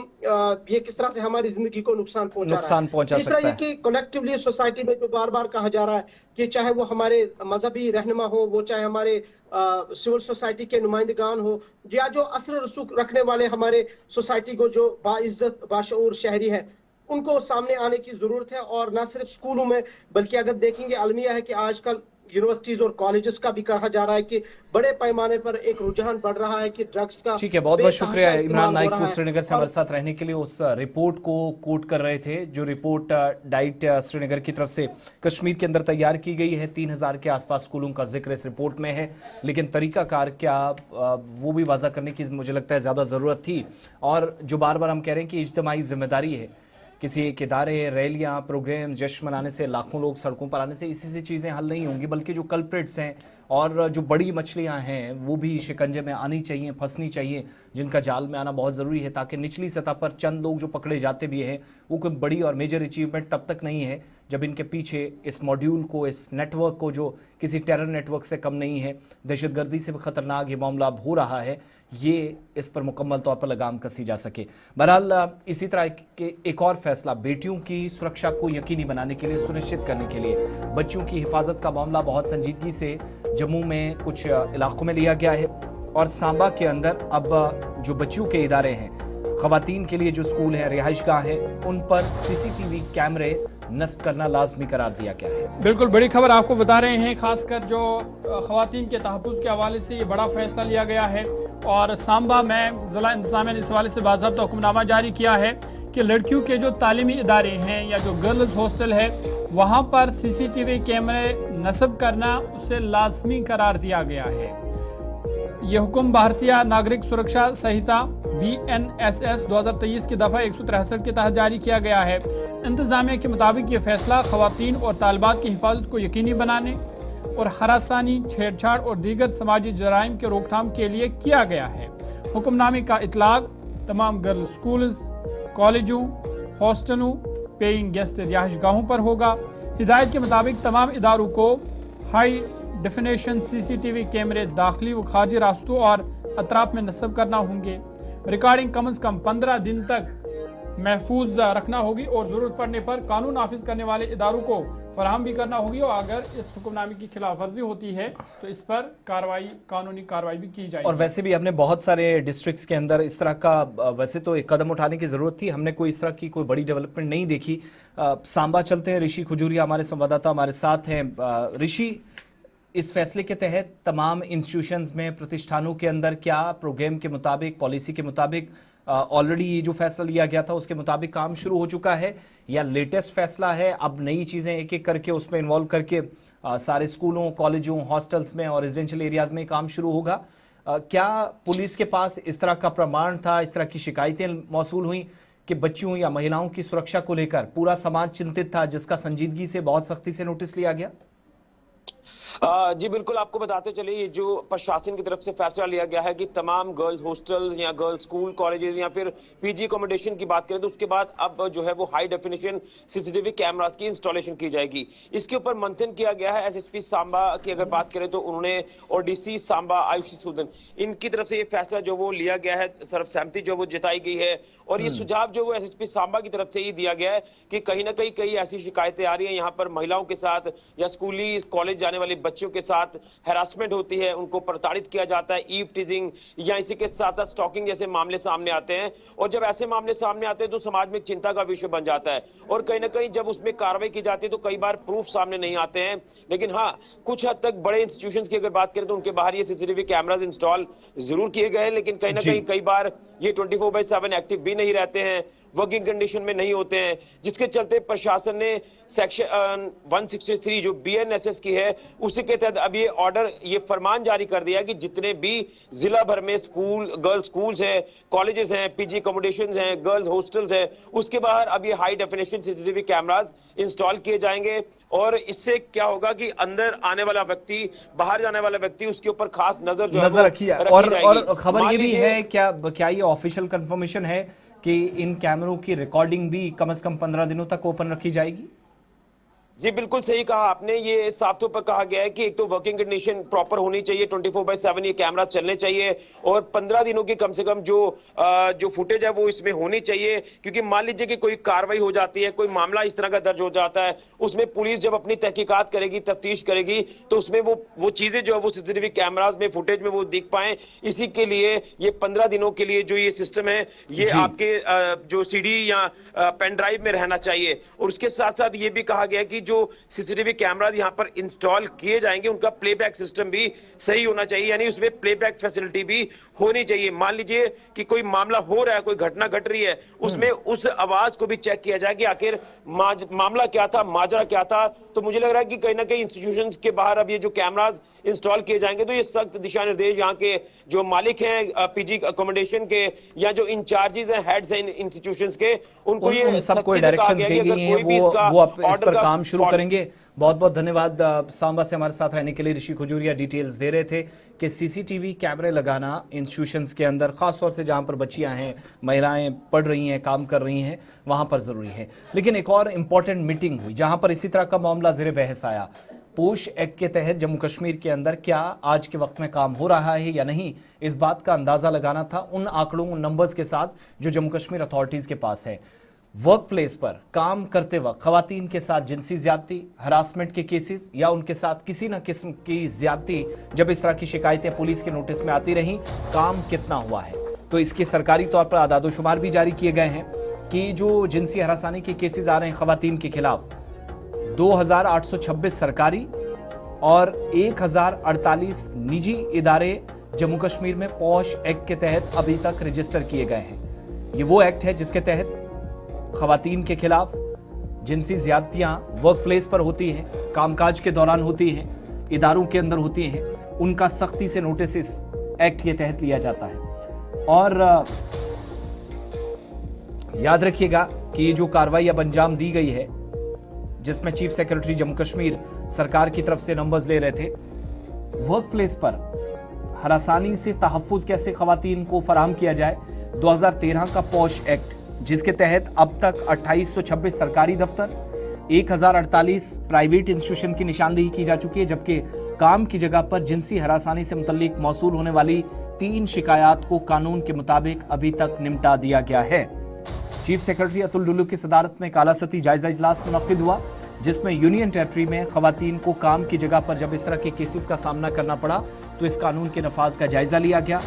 ये किस तरह से हमारी जिंदगी को नुकसान पहुंचा रहा है। तीसरा ये कि कलेक्टिवली सोसाइटी में जो बार बार कहा जा रहा है कि चाहे वो हमारे मजहबी रहनुमा हो, वो चाहे हमारे सिविल सोसाइटी के नुमाइंदगान हो, या जो असर रसूख रखने वाले हमारे सोसाइटी को जो बाइज्जत बाशऊर शहरी है, उनको सामने आने की जरूरत है। और ना सिर्फ स्कूलों में बल्कि अगर देखेंगे अलमिया है कि आजकल यूनिवर्सिटीज और कॉलेजेस का भी कहा जा रहा है कि बड़े पैमाने पर एक रुझान बढ़ रहा है कि ड्रग्स का। ठीक है, बहुत बहुत शुक्रिया इमरान नाइक को श्रीनगर से हमारे साथ रहने के लिए। उस रिपोर्ट को कोट कर रहे थे जो रिपोर्ट डाइट श्रीनगर की तरफ से कश्मीर के अंदर तैयार की गई है। 3000 के आसपास स्कूलों का जिक्र इस रिपोर्ट में है, लेकिन तरीकाकार क्या वो भी वाज़ा करने की मुझे लगता है ज़्यादा ज़रूरत थी। और जो बार बार हम कह रहे हैं कि इज्तिमाई जिम्मेदारी है, किसी एक इदारे, रैलियाँ, प्रोग्राम, जश्न मनाने से, लाखों लोग सड़कों पर आने से इसी से चीज़ें हल नहीं होंगी, बल्कि जो कल्प्रिट्स हैं और जो बड़ी मछलियाँ हैं वो भी शिकंजे में आनी चाहिए, फंसनी चाहिए, जिनका जाल में आना बहुत ज़रूरी है, ताकि निचली सतह पर चंद लोग जो पकड़े जाते भी हैं वो कोई बड़ी और मेजर अचीवमेंट तब तक नहीं है जब इनके पीछे इस मॉड्यूल को, इस नेटवर्क को, जो किसी टेरर नेटवर्क से कम नहीं है, दहशतगर्दी से भी ख़तरनाक ये मामला अब हो रहा है, ये इस पर मुकम्मल तौर पर लगाम कसी जा सके। बहरहाल इसी तरह के एक और फैसला बेटियों की सुरक्षा को यकीनी बनाने के लिए, सुनिश्चित करने के लिए, बच्चों की हिफाजत का मामला बहुत संजीदगी से जम्मू में कुछ इलाकों में लिया गया है। और सांबा के अंदर अब जो बच्चों के इदारे हैं, खवातीन के लिए जो स्कूल हैं, रिहाइशगाह हैं, उन पर सीसीटीवी कैमरे नस्ब करना लाजमी करार दिया गया है। बिल्कुल बड़ी खबर आपको बता रहे हैं, खासकर जो खवातीन के तहफ़्फ़ुज़ के हवाले से ये बड़ा फैसला लिया गया है। और सांबा में ज़िला इंतज़ामिया ने इस हवाले से बाज़ाब्ता हुक्मनामा जारी किया है कि लड़कियों के जो तालीमी इदारे हैं या जो गर्ल्स हॉस्टल है, वहाँ पर सीसीटीवी कैमरे नस्ब करना उसे लाजमी करार दिया गया है। ये हुक्म भारतीय नागरिक सुरक्षा संहिता BNSS 2023 की दफ़ा 163 के तहत जारी किया गया है। इंतज़ामिया के मुताबिक ये फैसला खवातीन और तालिबात की हिफाजत को यकीनी बनाने और हरासानी, छेड़छाड़ और दीगर समाजी जराइम के रोकथाम के लिए किया गया है। हुक्मनामे का इतलाक तमाम गर्ल्स स्कूल्स, कॉलेजों, हॉस्टलों, पेइंग गेस्ट रिहाइशगाहों पर होगा। हिदायत के मुताबिक तमाम इदारों को हाई डेफिनेशन सीसीटीवी कैमरे दाखिली व खारजी रास्तों और अतराफ में नस्ब करना होंगे। रिकॉर्डिंग कम से कम 15 दिन तक महफूज रखना होगी और ज़रूरत पड़ने पर कानून नाफिज करने वाले इदारों को फराहम भी करना होगी। और अगर इस हुक्मनामे की खिलाफ वर्जी होती है तो इस पर कानूनी कार्रवाई भी की जाएगी। और वैसे भी हमने बहुत सारे डिस्ट्रिक्ट्स के अंदर इस तरह का वैसे तो एक कदम उठाने की ज़रूरत थी, हमने कोई इस तरह की कोई बड़ी डेवलपमेंट नहीं देखी। सांबा चलते हैं, ऋषि खजूरिया हमारे संवाददाता हमारे साथ हैं। ऋषि, इस फैसले के तहत तमाम इंस्टीट्यूशंस में, प्रतिष्ठानों के अंदर क्या प्रोग्राम के मुताबिक, पॉलिसी के मुताबिक ऑलरेडी ये जो फैसला लिया गया था उसके मुताबिक काम शुरू हो चुका है, या लेटेस्ट फैसला है, अब नई चीज़ें एक एक करके उसमें इन्वॉल्व करके सारे स्कूलों, कॉलेजों, हॉस्टल्स में और रेजिडेंशियल एरियाज में काम शुरू होगा? क्या पुलिस के पास इस तरह का प्रमाण था, इस तरह की शिकायतें मौसूल हुई कि बच्चियों या महिलाओं की सुरक्षा को लेकर पूरा समाज चिंतित था, जिसका संजीदगी से, बहुत सख्ती से नोटिस लिया गया? जी बिल्कुल, आपको बताते चले, ये जो प्रशासन की तरफ से फैसला लिया गया है कि तमाम गर्ल्स हॉस्टल या गर्ल्स स्कूल, कॉलेजेस या फिर पीजी अकोमोडेशन की बात करें तो उसके बाद अब जो है वो हाई डेफिनेशन सीसीटीवी कैमरास की इंस्टॉलेशन की जाएगी। इसके ऊपर मंथन किया गया है। एसएसपी सांबा की अगर बात करें तो उन्होंने, और डीसी सांबा आयुषी सूदन, इनकी तरफ से ये फैसला जो वो लिया गया है, सर्वसहमति जो वो जताई गई है। और ये सुझाव जो वो एसएसपी सांबा की तरफ से ही दिया गया है कि कहीं ना कहीं कई ऐसी शिकायतें आ रही हैं यहाँ पर महिलाओं के साथ या स्कूली कॉलेज जाने वाले बच्चों के साथ हैरासमेंट होती है, उनको प्रताड़ित किया जाता है, ईव टीजिंग या इसी के साथ साथ स्टॉकिंग जैसे मामले सामने आते हैं। और जब ऐसे मामले सामने आते हैं तो समाज में चिंता का विषय बन जाता है और कहीं ना कहीं जब उसमें कार्रवाई की जाती है तो कई बार प्रूफ सामने नहीं आते हैं। लेकिन हाँ, कुछ हद तक बड़े इंस्टीट्यूशंस की अगर बात करें तो उनके बाहर ये सीसीटीवी कैमरास इंस्टॉल जरूर किए गए हैं, लेकिन कहीं ना कहीं कई बार ये 24/7 एक्टिव भी नहीं रहते हैं, वर्किंग कंडीशन में नहीं होते हैं, जिसके चलते प्रशासन ने सेक्शन 163 जो BNSS की है उसी के तहत अब ये ऑर्डर, ये फरमान जारी कर दिया कि जितने भी जिला भर में स्कूल, गर्ल्स स्कूल्स हैं, कॉलेजेस हैं, पीजी अकोमोडेशंस हैं, गर्ल्स हॉस्टल्स हैं, उसके बाहर अब ये high definition CCTV cameras install किए जाएंगे। और इससे क्या होगा कि अंदर आने वाला व्यक्ति, बाहर जाने वाला व्यक्ति, उसके ऊपर खास नजर रखी है। और खबर ये भी है, क्या ये ऑफिशियल कंफर्मेशन है कि इन कैमरों की रिकॉर्डिंग भी कम से कम 15 दिनों तक ओपन रखी जाएगी? जी बिल्कुल सही कहा आपने। ये साफ तौर पर कहा गया है कि एक तो वर्किंग कंडीशन प्रॉपर होनी चाहिए, 24/7 ये कैमरा चलने चाहिए, और 15 दिनों की कम से कम जो फुटेज है वो इसमें होनी चाहिए। क्योंकि मान लीजिए कि कोई कार्रवाई हो जाती है, कोई मामला इस तरह का दर्ज हो जाता है, उसमें पुलिस जब अपनी तहकीकात करेगी, तफ्तीश करेगी, तो उसमें वो चीजें जो है वो सीसीटीवी कैमराज में, फुटेज में वो दिख पाए। इसी के लिए ये 15 दिनों के लिए जो ये सिस्टम है ये आपके जो सीडी या पेन ड्राइव में रहना चाहिए। और उसके साथ साथ ये भी कहा गया कि जो सीसीटीवी कैमराज यहाँ पर इंस्टॉल किए जाएंगे उनका प्लेबैक सिस्टम भी सही होना चाहिए, यानी उसमें प्लेबैक फैसिलिटी भी होनी चाहिए। मान लीजिए कि कोई मामला हो रहा है, कोई घटना घट रही है, उसमें उस आवाज को भी चेक किया जाए कि आखिर मामला क्या था, माजरा क्या था। तो मुझे लग रहा है कि कहीं ना कहीं इंस्टीट्यूशंस के बाहर अब ये जो कैमराज इंस्टॉल किए जाएंगे तो ये सख्त दिशा निर्देश यहाँ के जो मालिक हैं पीजी अकोमोडेशन के या जो इंचार्जेस हैं, हेड्स हैं इंस्टीट्यूशंस के, उनको ये सबको डायरेक्शंस गई गई हैं, वो इस पर काम शुरू करेंगे। बहुत बहुत धन्यवाद सांबा से हमारे साथ रहने के लिए। ऋषि खजूरिया डिटेल्स दे रहे थे कि सीसीटीवी कैमरे लगाना इंस्टीट्यूशंस के अंदर, खासतौर से जहां पर बच्चियां हैं, महिलाएं पढ़ रही हैं, काम कर रही हैं, वहां पर जरूरी है। लेकिन एक और इंपॉर्टेंट मीटिंग हुई जहां पर इसी तरह का मामला ज़ेरे बहस आया। पोश एक्ट के तहत जम्मू कश्मीर के अंदर क्या आज के वक्त में काम हो रहा है या नहीं, इस बात का अंदाजा लगाना था उन आंकड़ों, उन नंबर्स के साथ जो जम्मू कश्मीर अथॉरिटीज के पास है। वर्क प्लेस पर काम करते वक्त खवातीन के साथ जिनसी ज्यादती, हरासमेंट के केसेस या उनके साथ किसी न किस्म की ज्यादती, जब इस तरह की शिकायतें पुलिस के नोटिस में आती रही, काम कितना हुआ है। तो इसके सरकारी तौर पर आदादोशुमार भी जारी किए गए हैं कि जो जिनसी हरासानी के केसेस आ रहे हैं खवातीन के खिलाफ, 2826 सरकारी और 1048 निजी इदारे जम्मू कश्मीर में पॉश एक्ट के तहत अभी तक रजिस्टर किए गए हैं। ये वो एक्ट है जिसके तहत खवातीन के खिलाफ जिनसी ज्यादतियां वर्क प्लेस पर होती हैं, कामकाज के दौरान होती हैं, इदारों के अंदर होती हैं, उनका सख्ती से नोटिस इस एक्ट के तहत लिया जाता है। और याद रखिएगा कि ये जो कार्रवाई अब अंजाम दी गई है, जिसमें चीफ सेक्रेटरी जम्मू कश्मीर सरकार की तरफ से नंबर्स ले रहे थे, वर्क प्लेस पर हरासानी से तहफ्फुज कैसे खवातीन को फराहम किया जाए, 2013 का पॉश एक्ट जिसके तहत अब तक 2826 सरकारी दफ्तर, 1048 प्राइवेट इंस्टीट्यूशन की निशानदेही की जा चुकी है, जबकि काम की जगह पर जिनसी हरासानी से मुतल्लिक मौसूल होने वाली 3 शिकायत को कानून के मुताबिक अभी तक निपटा दिया गया है। चीफ सेक्रेटरी अतुल डुल्लू की सदारत में कालासती जायजा इजलास मुनक्किद हुआ, जिसमें यूनियन टेरिटरी में खवातीन को काम की जगह पर जब इस तरह के केसेस का सामना करना पड़ा तो इस कानून के नफाज का जायजा लिया गया।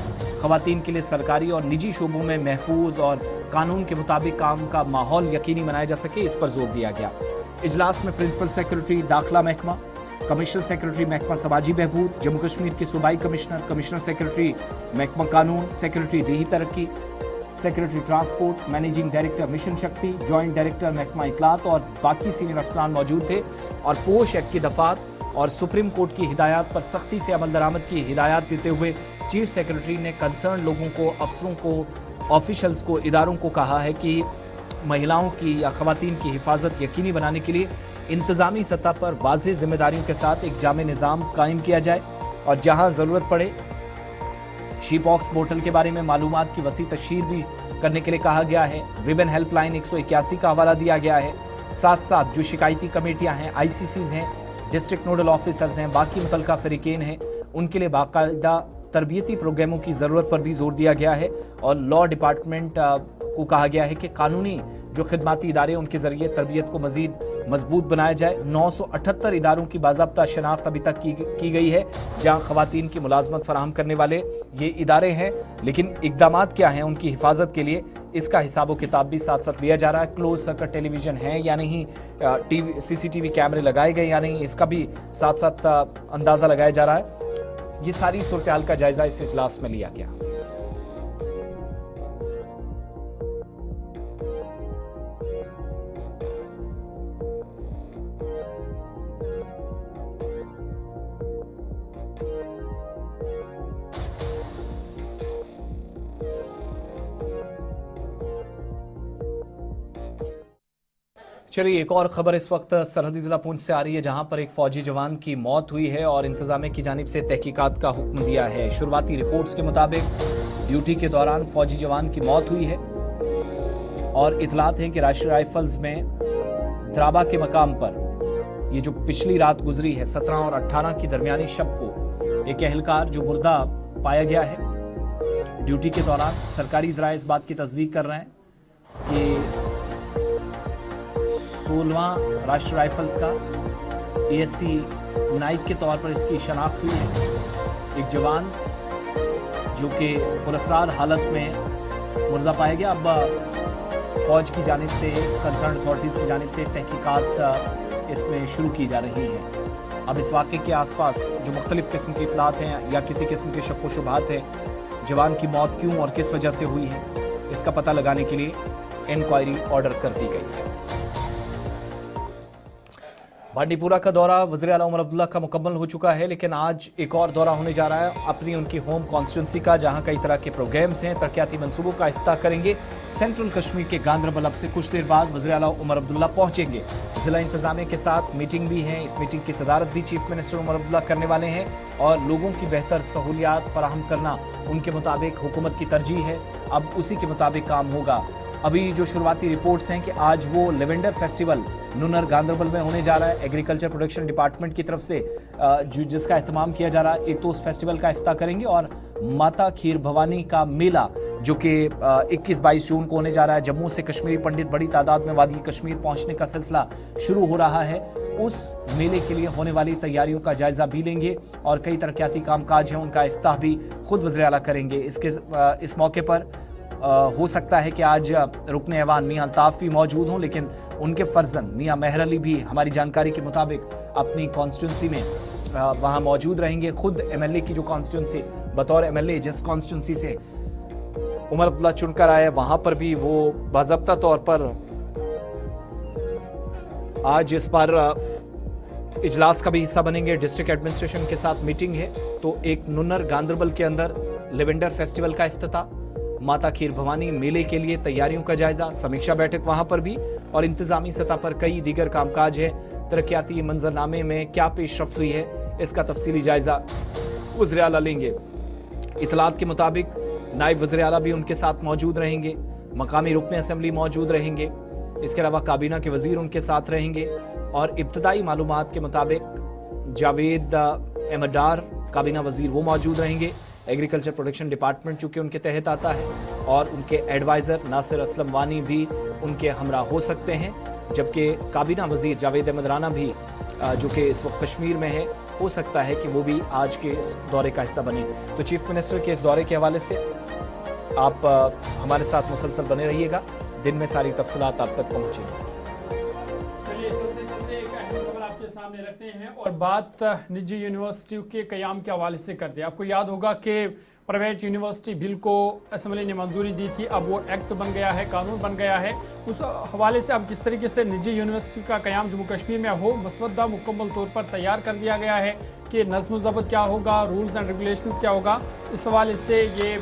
खवातीन के लिए सरकारी और निजी शोबों में महफूज और कानून के मुताबिक काम का माहौल यकीनी बनाया जा सके, इस पर जोर दिया गया। इजलास में प्रिंसिपल सेक्रेटरी दाखिला महकमा, कमिश्नर सेक्रेटरी महकमा समाजी बहबूद, जम्मू कश्मीर के सूबाई कमिश्नर, कमिश्नर सेक्रेटरी महकमा कानून, सेक्रेटरी देही तरक्की, secretary transport, managing director mission शक्ति, जॉइंट डायरेक्टर महकमा इतलात और बाकी सीनियर अफसरान मौजूद थे। और पोश एक्ट की दफात और सुप्रीम कोर्ट की हिदायत पर सख्ती से अमल दरामद की हिदायत देते हुए चीफ सेक्रेटरी ने कंसर्न लोगों को, अफसरों को, ऑफिशल्स को, इदारों को कहा है कि महिलाओं की या खवातीन की हिफाजत यकीनी बनाने के लिए इंतजामी सतह पर वाज़ेह जिम्मेदारियों के साथ एक जामे निज़ाम कायम किया जाए और जहां ज़रूरत पड़े शीपॉक्स पोर्टल के बारे में मालूमात की वसी तशहीर भी करने के लिए कहा गया है। विमेन हेल्पलाइन 181 का हवाला दिया गया है। साथ साथ जो शिकायती कमेटियां हैं, ICCs हैं, डिस्ट्रिक्ट नोडल ऑफिसर्स हैं, बाकी मुतल्लिका फ़रीक़ैन हैं, उनके लिए बाकायदा तरबियती प्रोग्रामों की ज़रूरत पर भी जोर दिया गया है। और लॉ डिपार्टमेंट को कहा गया है कि कानूनी जो खिदमाती इदारे उनके ज़रिए तरबियत को मज़ीद मजबूत बनाया जाए। 978 इदारों की बाज़ाब्ता शनाख्त अभी तक की गई है जहाँ ख़वातीन की मुलाजमत फराहम करने वाले ये इदारे हैं, लेकिन इक़दामात क्या हैं उनकी हिफाजत के लिए, इसका हिसाब किताब भी साथ साथ लिया जा रहा है। क्लोज सर्किट टेलीविज़न है या नहीं, CCTV कैमरे लगाए गए या नहीं, इसका भी साथ साथ अंदाज़ा लगाया जा रहा है। ये सारी सूरत हाल का जायज़ा इस इजलास में लिया गया। चलिए एक और खबर इस वक्त सरहदी जिला पुंछ से आ रही है, जहां पर एक फौजी जवान की मौत हुई है और इंतजामिया की जानिब से तहकीकात का हुक्म दिया है। शुरुआती रिपोर्ट्स के मुताबिक ड्यूटी के दौरान फौजी जवान की मौत हुई है और इतलात है कि राष्ट्रीय राइफल्स में द्राबा के मकाम पर ये जो पिछली रात गुजरी है 17 और 18 की दरमियानी शब को एक एहलकार जो मुर्दा पाया गया है ड्यूटी के दौरान, सरकारी ज़राए इस बात की तस्दीक कर रहे हैं कि 16वां राष्ट्रीय राइफल्स का ASC नाइक के तौर पर इसकी शनाख्त हुई है। एक जवान जो कि पुरअसरार हालत में मुर्दा पाया गया। अब फौज की जानिब से, कंसर्न अथॉरिटीज़ की जानिब से तहकीकात इसमें शुरू की जा रही है। अब इस वाक़े के आसपास जो मुख्तलिफ किस्म की इतलात हैं या किसी किस्म के शक व शुबहात हैं, जवान की मौत क्यों और किस वजह से हुई है, इसका पता लगाने के लिए इंक्वायरी ऑर्डर कर दी गई है। बांडीपुरा का दौरा वज़ीर आला उमर अब्दुल्ला का मुकम्मल हो चुका है, लेकिन आज एक और दौरा होने जा रहा है अपनी उनकी होम कॉन्स्टिट्यूंसी का, जहां कई तरह के प्रोग्राम्स हैं। तरक्याती मंसूबों का इफ्ताह करेंगे। सेंट्रल कश्मीर के गांदरबल अब से कुछ देर बाद वज़ीर आला उमर अब्दुल्ला पहुंचेंगे। जिला इंतजामिया के साथ मीटिंग भी है। इस मीटिंग की सदारत भी चीफ मिनिस्टर उमर अब्दुल्ला करने वाले हैं और लोगों की बेहतर सहूलियात फराहम करना उनके मुताबिक हुकूमत की तरजीह है। अब उसी के मुताबिक काम होगा। अभी जो शुरुआती रिपोर्ट्स हैं कि आज वो लेवेंडर फेस्टिवल नुनर गांदरबल में होने जा रहा है। एग्रीकल्चर प्रोडक्शन डिपार्टमेंट की तरफ से जिसका एहतमाम किया जा रहा है, एक तो उस फेस्टिवल का इफ्ताह करेंगे और माता खीर भवानी का मेला जो कि 21-22 जून को होने जा रहा है। जम्मू से कश्मीरी पंडित बड़ी तादाद में वादी कश्मीर पहुंचने का सिलसिला शुरू हो रहा है। उस मेले के लिए होने वाली तैयारियों का जायजा भी लेंगे और कई तरक्याती कामकाज हैं उनका इफ्ताह भी खुद वज़ीर आला करेंगे। इस मौके पर हो सकता है कि आज रुकन ऐवान मियां अल्ताफ भी मौजूद हों, लेकिन उनके फर्जन मियां मेहर अली भी हमारी जानकारी के मुताबिक अपनी कॉन्स्टिट्यूंसी में वहां मौजूद रहेंगे। खुद MLA की जो कॉन्स्टिट्यूंसी बतौर MLA जिस कॉन्स्टिट्यूंसी से उमर अब्दुल्ला चुनकर आए, वहां पर भी वो बाज़ाब्ता तौर पर आज इस पर इजलास का भी हिस्सा बनेंगे। डिस्ट्रिक्ट एडमिनिस्ट्रेशन के साथ मीटिंग है। तो एक नुन्नर गांदरबल के अंदर लेवेंडर फेस्टिवल का इफ्तिताह, माता खीर भवानी मेले के लिए तैयारियों का जायजा, समीक्षा बैठक वहां पर भी और इंतजामी सतह पर कई दीगर कामकाज है। तरक्याती मंजरनामे में क्या पेशरफ्त हुई है, इसका तफसीली जायजा वज़ीर आला लेंगे। इतलात के मुताबिक नायब वज़ीर आला भी उनके साथ मौजूद रहेंगे। मकामी रुकन असम्बली मौजूद रहेंगे। इसके अलावा काबीना के वजीर उनके साथ रहेंगे और इब्तदाई मालूमात के मुताबिक जावेद अहमद डार काबीना वजीर वो मौजूद रहेंगे। एग्रीकल्चर प्रोडक्शन डिपार्टमेंट चूँकि उनके तहत आता है और उनके एडवाइज़र नासिर असलम वानी भी उनके हमरा हो सकते हैं, जबकि काबीना वजीर जावेद अहमद राना भी जो कि इस वक्त कश्मीर में है, हो सकता है कि वो भी आज के इस दौरे का हिस्सा बने। तो चीफ मिनिस्टर के इस दौरे के हवाले से आप हमारे साथ मुसलसल बने रहिएगा, दिन में सारी तफसीलात आप तक पहुँचेंगी। आपके सामने रखते हैं और बात निजी यूनिवर्सिटियों के क़याम के हवाले से करते हैं। आपको याद होगा कि प्राइवेट यूनिवर्सिटी बिल को असम्बली ने मंजूरी दी थी, अब वो एक्ट बन गया है, कानून बन गया है। उस हवाले से अब किस तरीके से निजी यूनिवर्सिटी का क़याम जम्मू कश्मीर में हो, मसवदा मुकम्मल तौर पर तैयार कर दिया गया है कि नज़्म ज़ब्त क्या होगा, रूल्स एंड रेगुलेशंस क्या होगा, इस हवाले से ये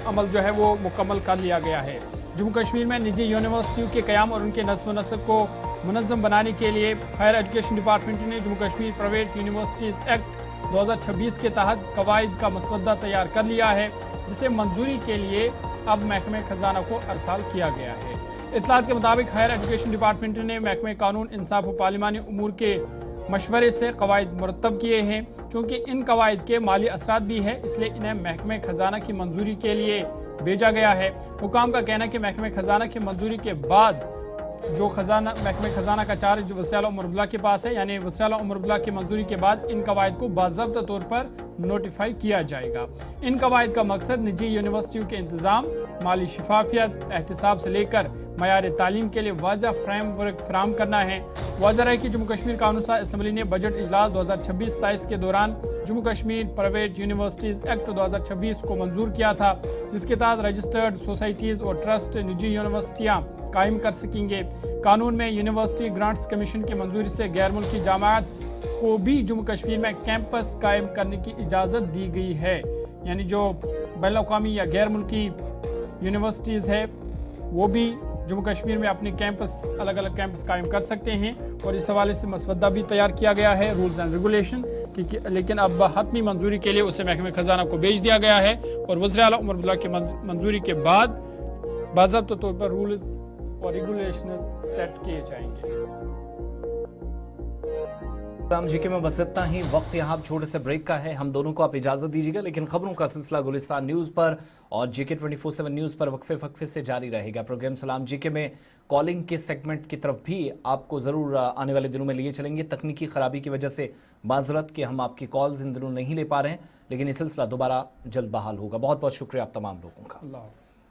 अमल जो है वो मुकम्मल कर लिया गया है। जम्मू कश्मीर में निजी यूनिवर्सिटियों के क़याम और उनके नज़्म व नस्ब को मुनज़्ज़म बनाने के लिए हायर एजुकेशन डिपार्टमेंट ने Jammu Kashmir private universities act 2026 के तहत कवायद का मसवदा तैयार कर लिया है, जिसे मंजूरी के लिए अब महकमे खजाना को अरसाल किया गया है। इत्तलात के मुताबिक हायर एजुकेशन डिपार्टमेंट ने महकमे कानून, इंसाफ व पार्लिमानी उमूर के मशवरे से कवायद मुरतब किए हैं। चूँकि इन कवायद के माली असरात भी है, इसलिए इन्हें महकमे खजाना की मंजूरी के लिए भेजा गया है। हुकाम का कहना है कि महकमे खजाना की मंजूरी के बाद जो खजाना महकमे खजाना का चार्ज वज़ीर आला उमर अब्दुल्ला के पास है, यानी वज़ीर आला उमर अब्दुल्ला की मंजूरी के बाद इन कवायद को बाज़ाब्ता तौर पर नोटिफाई किया जाएगा। इन कवायद का मकसद निजी यूनिवर्सिटियों के इंतज़ाम, माली शफाफियत, एहतिसाब से लेकर मयार तालीम के लिए वाज़ा फ्रेमवर्क फराहम करना है। वाज़ा है कि जम्मू कश्मीर कानून साज़ असम्बली ने बजट इजलास 2026-27 के दौरान Jammu Kashmir private universities act 2026 को मंजूर किया था, जिसके तहत रजिस्टर्ड सोसाइटीज़ और ट्रस्ट निजी यूनिवर्सिटियाँ कायम कर सकेंगे। कानून में यूनिवर्सिटी ग्रांट्स कमीशन की मंजूरी से गैर मुल्की जामात को भी जम्मू कश्मीर में कैंपस कायम करने की इजाज़त दी गई है, यानी जो बैनुल-अक़वामी या गैर मुल्की यूनिवर्सिटीज़ है वो भी जम्मू कश्मीर में अपने कैंपस, अलग अलग कैंपस कायम कर सकते हैं। और इस हवाले से मसवदा भी तैयार किया गया है, रूल्स एंड रेगुलेशन की, लेकिन अब हतमी मंजूरी के लिए उसे महकमे खजाना को भेज दिया गया है और वज़ीर आला उमर अब्दुल्ला की मंजूरी के बाद बाज़ाब्ता तौर पर रूल्स और रेगुलेशन सेट किए जाएंगे। राम जी के में बस इतना ही। वक्त यहाँ छोटे से ब्रेक का है, हम दोनों को आप इजाजत दीजिएगा, लेकिन खबरों का सिलसिला गुलिस्तान न्यूज पर और JK 24/7 न्यूज पर वक्फे से जारी रहेगा। प्रोग्राम सलाम JK में कॉलिंग के सेगमेंट की तरफ भी आपको जरूर आने वाले दिनों में लिए चलेंगे। तकनीकी खराबी की वजह से माजरत कि हम आपकी कॉल्स इन दिनों नहीं ले पा रहे हैं, लेकिन ये सिलसिला दोबारा जल्द बहाल होगा। बहुत बहुत शुक्रिया आप तमाम लोगों का। अल्लाह हाफ़िज़।